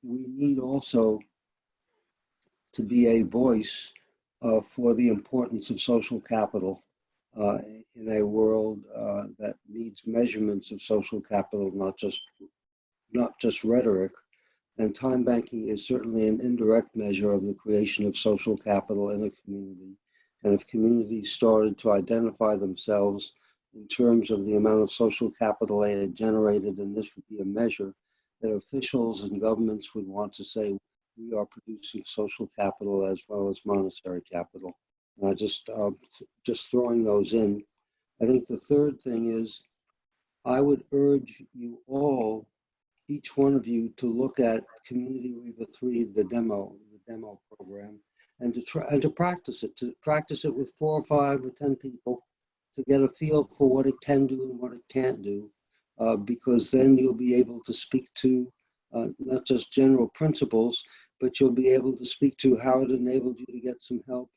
we need also to be a voice for the importance of social capital in a world that needs measurements of social capital, not just rhetoric. And time banking is certainly an indirect measure of the creation of social capital in a community. And if communities started to identify themselves in terms of the amount of social capital they had generated, and this would be a measure that officials and governments would want to say, we are producing social capital as well as monetary capital. And I just throwing those in. I think the third thing is, I would urge you all, each one of you, to look at Community Weaver 3, the demo program, and to practice it with 4 or 5 or 10 people, to get a feel for what it can do and what it can't do, because then you'll be able to speak to not just general principles, but you'll be able to speak to how it enabled you to get some help,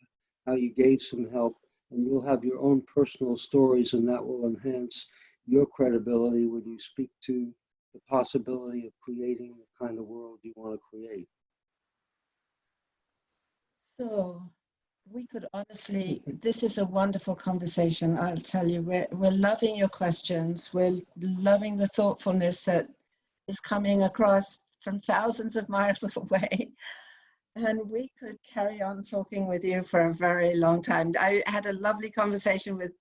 how you gave some help, and you'll have your own personal stories, and that will enhance your credibility when you speak to the possibility of creating the kind of world you want to create. So we could honestly, this is a wonderful conversation, I'll tell you. We're loving your questions. We're loving the thoughtfulness that is coming across from thousands of miles away. And we could carry on talking with you for a very long time. I had a lovely conversation with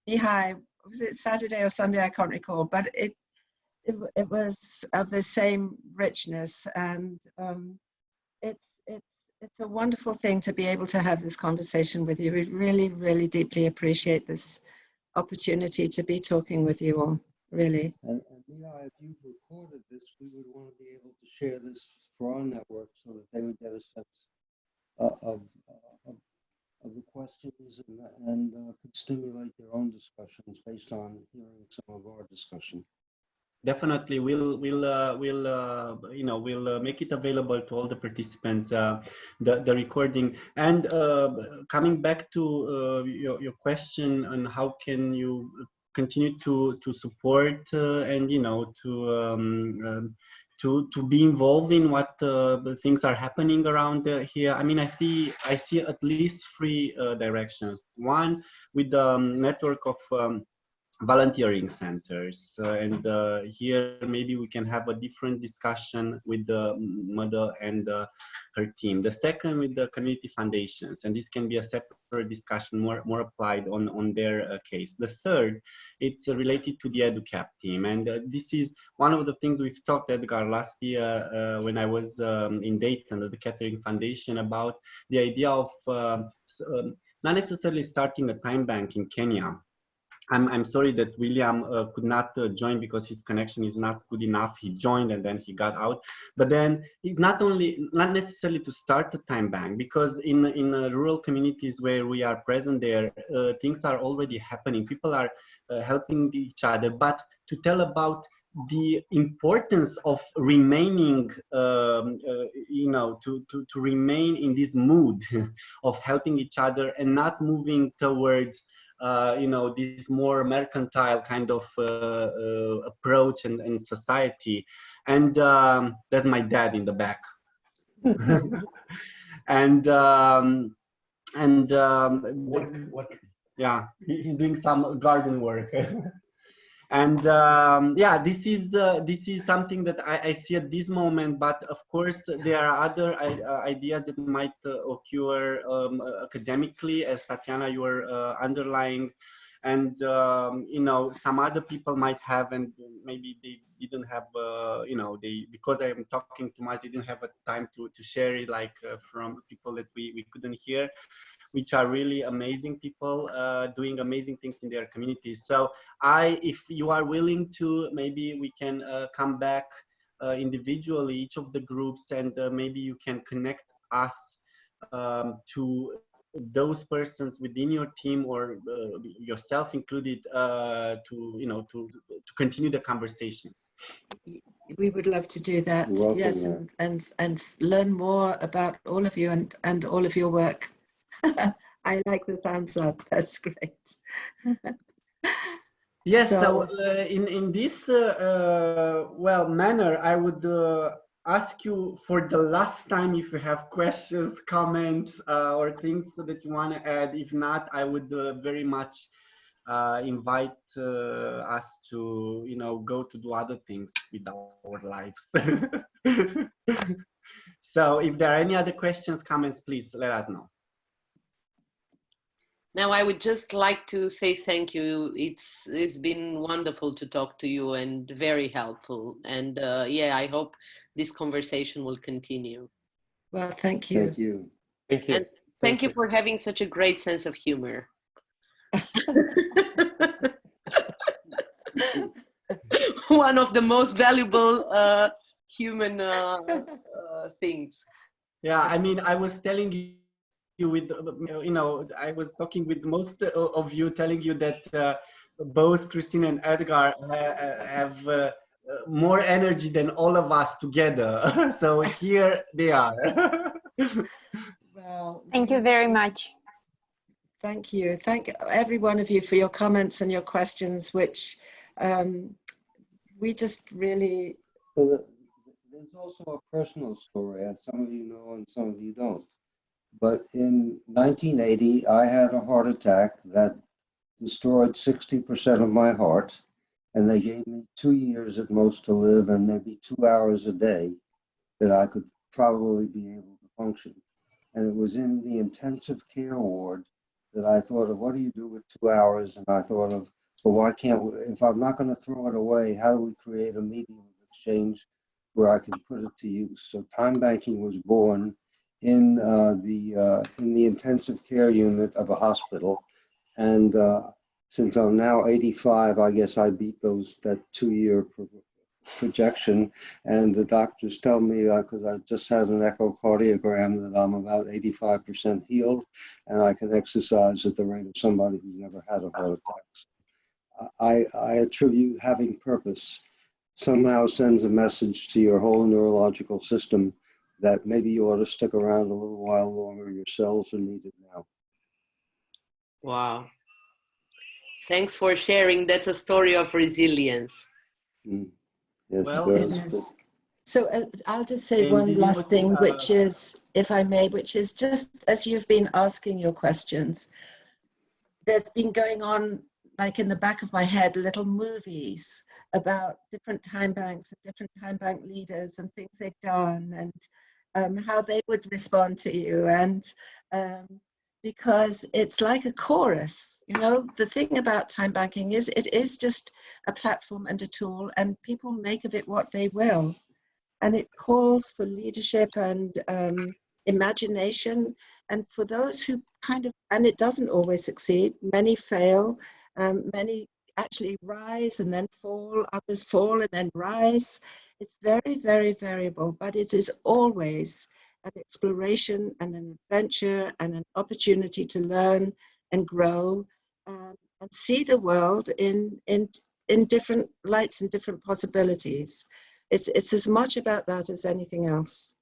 Mihai, was it Saturday or Sunday? I can't recall, but it was of the same richness. And it's a wonderful thing to be able to have this conversation with you. We really, really deeply appreciate this opportunity to be talking with you all. really. And Mia, if you've recorded this, we would want to be able to share this for our network so that they would get a sense of the questions and could stimulate their own discussions based on hearing some of our discussion. Definitely, we'll make it available to all the participants, the recording. And coming back to your question on how can you continue to support and to be involved in what things are happening around here. I mean, I see at least three directions. One, with the network of volunteering centers, and here maybe we can have a different discussion with the mother and her team. The second, with the community foundations, and this can be a separate discussion, more applied on their case. The third, it's related to the EduCap team, and this is one of the things we've talked, Edgar, last year when I was in Dayton at the Catering Foundation, about the idea of not necessarily starting a time bank in Kenya. I'm sorry that William could not join because his connection is not good enough. He joined and then he got out. But then it's not necessarily to start a time bank, because in rural communities where we are present there, things are already happening. People are helping each other. But to tell about the importance of remaining, to remain in this mood of helping each other and not moving towards this more mercantile kind of approach and society. And that's my dad in the back. What? Yeah, he's doing some garden work. And yeah, this is something that I see at this moment. But of course, there are other ideas that might occur academically, as Tatiana, you were underlying, and some other people might have, and maybe they didn't have, because I am talking too much, they didn't have a time to share it, like from people that we couldn't hear, which are really amazing people doing amazing things in their communities. So if you are willing to, maybe we can come back individually, each of the groups, and maybe you can connect us to those persons within your team, or yourself included, to continue the conversations. We would love to do that. Yes, and learn more about all of you and all of your work. I like the thumbs up. That's great. Yes. So in this manner, I would ask you for the last time if you have questions, comments, or things that you want to add. If not, I would very much invite us to go to do other things with our lives. So if there are any other questions, comments, please let us know. Now, I would just like to say thank you. It's been wonderful to talk to you and very helpful. And yeah, I hope this conversation will continue. Well, thank you. Thank you. Thank you. And thank you for having such a great sense of humor. One of the most valuable human things. Yeah, I mean, I was telling you with, I was talking with most of you, telling you that both Christine and Edgar have more energy than all of us together. So here they are. Well, thank you very much. Thank you. Thank every one of you for your comments and your questions, which we just really... Well, there's also a personal story, as some of you know and some of you don't. But in 1980, I had a heart attack that destroyed 60% of my heart, and they gave me 2 years at most to live and maybe 2 hours a day that I could probably be able to function. And it was in the intensive care ward that I thought of, what do you do with 2 hours? And I thought of, well, why can't we, if I'm not going to throw it away, how do we create a medium of exchange where I can put it to use? So TimeBanking was born in the intensive care unit of a hospital, and since I'm now 85, I guess I beat that 2-year projection, and the doctors tell me, because I just had an echocardiogram, that I'm about 85% healed, and I can exercise at the rate of somebody who's never had a heart attack. I attribute having purpose somehow sends a message to your whole neurological system that maybe you ought to stick around a little while longer. Your cells are needed now. Wow. Thanks for sharing. That's a story of resilience. Mm. Yes, Well, very. It is. So I'll just say And one did you last want to, thing, which is, if I may, which is just as you've been asking your questions, there's been going on, like in the back of my head, little movies about different time banks and different time bank leaders and things they've done and how they would respond to you. And because it's like a chorus, you know, the thing about time banking is it is just a platform and a tool, and people make of it what they will. And it calls for leadership and imagination. And for those who kind of, and it doesn't always succeed, many fail, many actually rise and then fall, others fall and then rise. It's very, very variable, but it is always an exploration and an adventure and an opportunity to learn and grow and see the world in different lights and different possibilities. It's as much about that as anything else.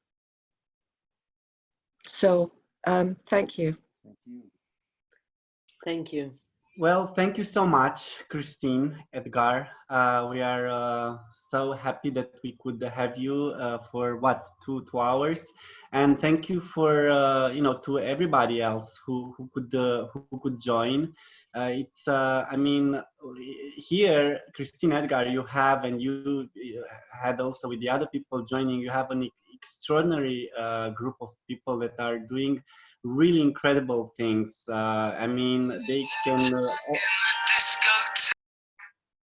So thank you. Thank you. Thank you. well, thank you so much, Christine, Edgar. We are so happy that we could have you for what, two hours, and thank you for you know, to everybody else who could join. It's I mean, here, Christine, Edgar, you have, and you had also with the other people joining, you have an extraordinary group of people that are doing really incredible things. I mean, they can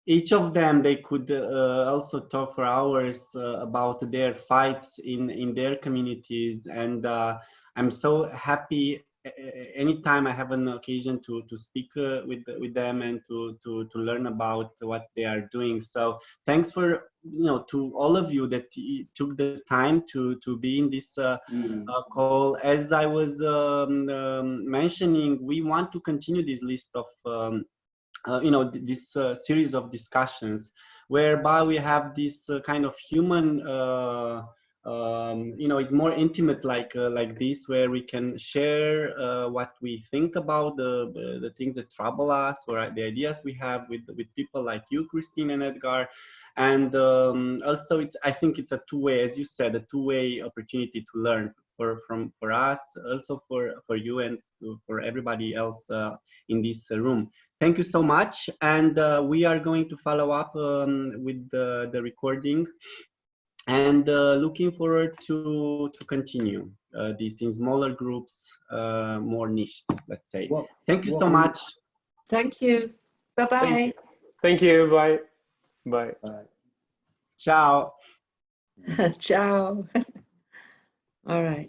each of them, they could also talk for hours about their fights in their communities, and I'm so happy anytime I have an occasion to speak with them and to learn about what they are doing. So thanks for, you know, to all of you that took the time to be in this call. As I was mentioning, we want to continue this list of you know, this series of discussions whereby we have this kind of human you know, it's more intimate, like this, where we can share what we think about the things that trouble us, or the ideas we have with people like you, Christine and Edgar. And also, I think it's a two-way, as you said, a two-way opportunity to learn for us, also for you and for everybody else in this room. Thank you so much, and we are going to follow up with the recording, and looking forward to continue this in smaller groups, more niche, let's say. Well, thank you so much. Thank you. Bye-bye. Thank you. Bye. Bye. Bye. Ciao. Ciao. All right.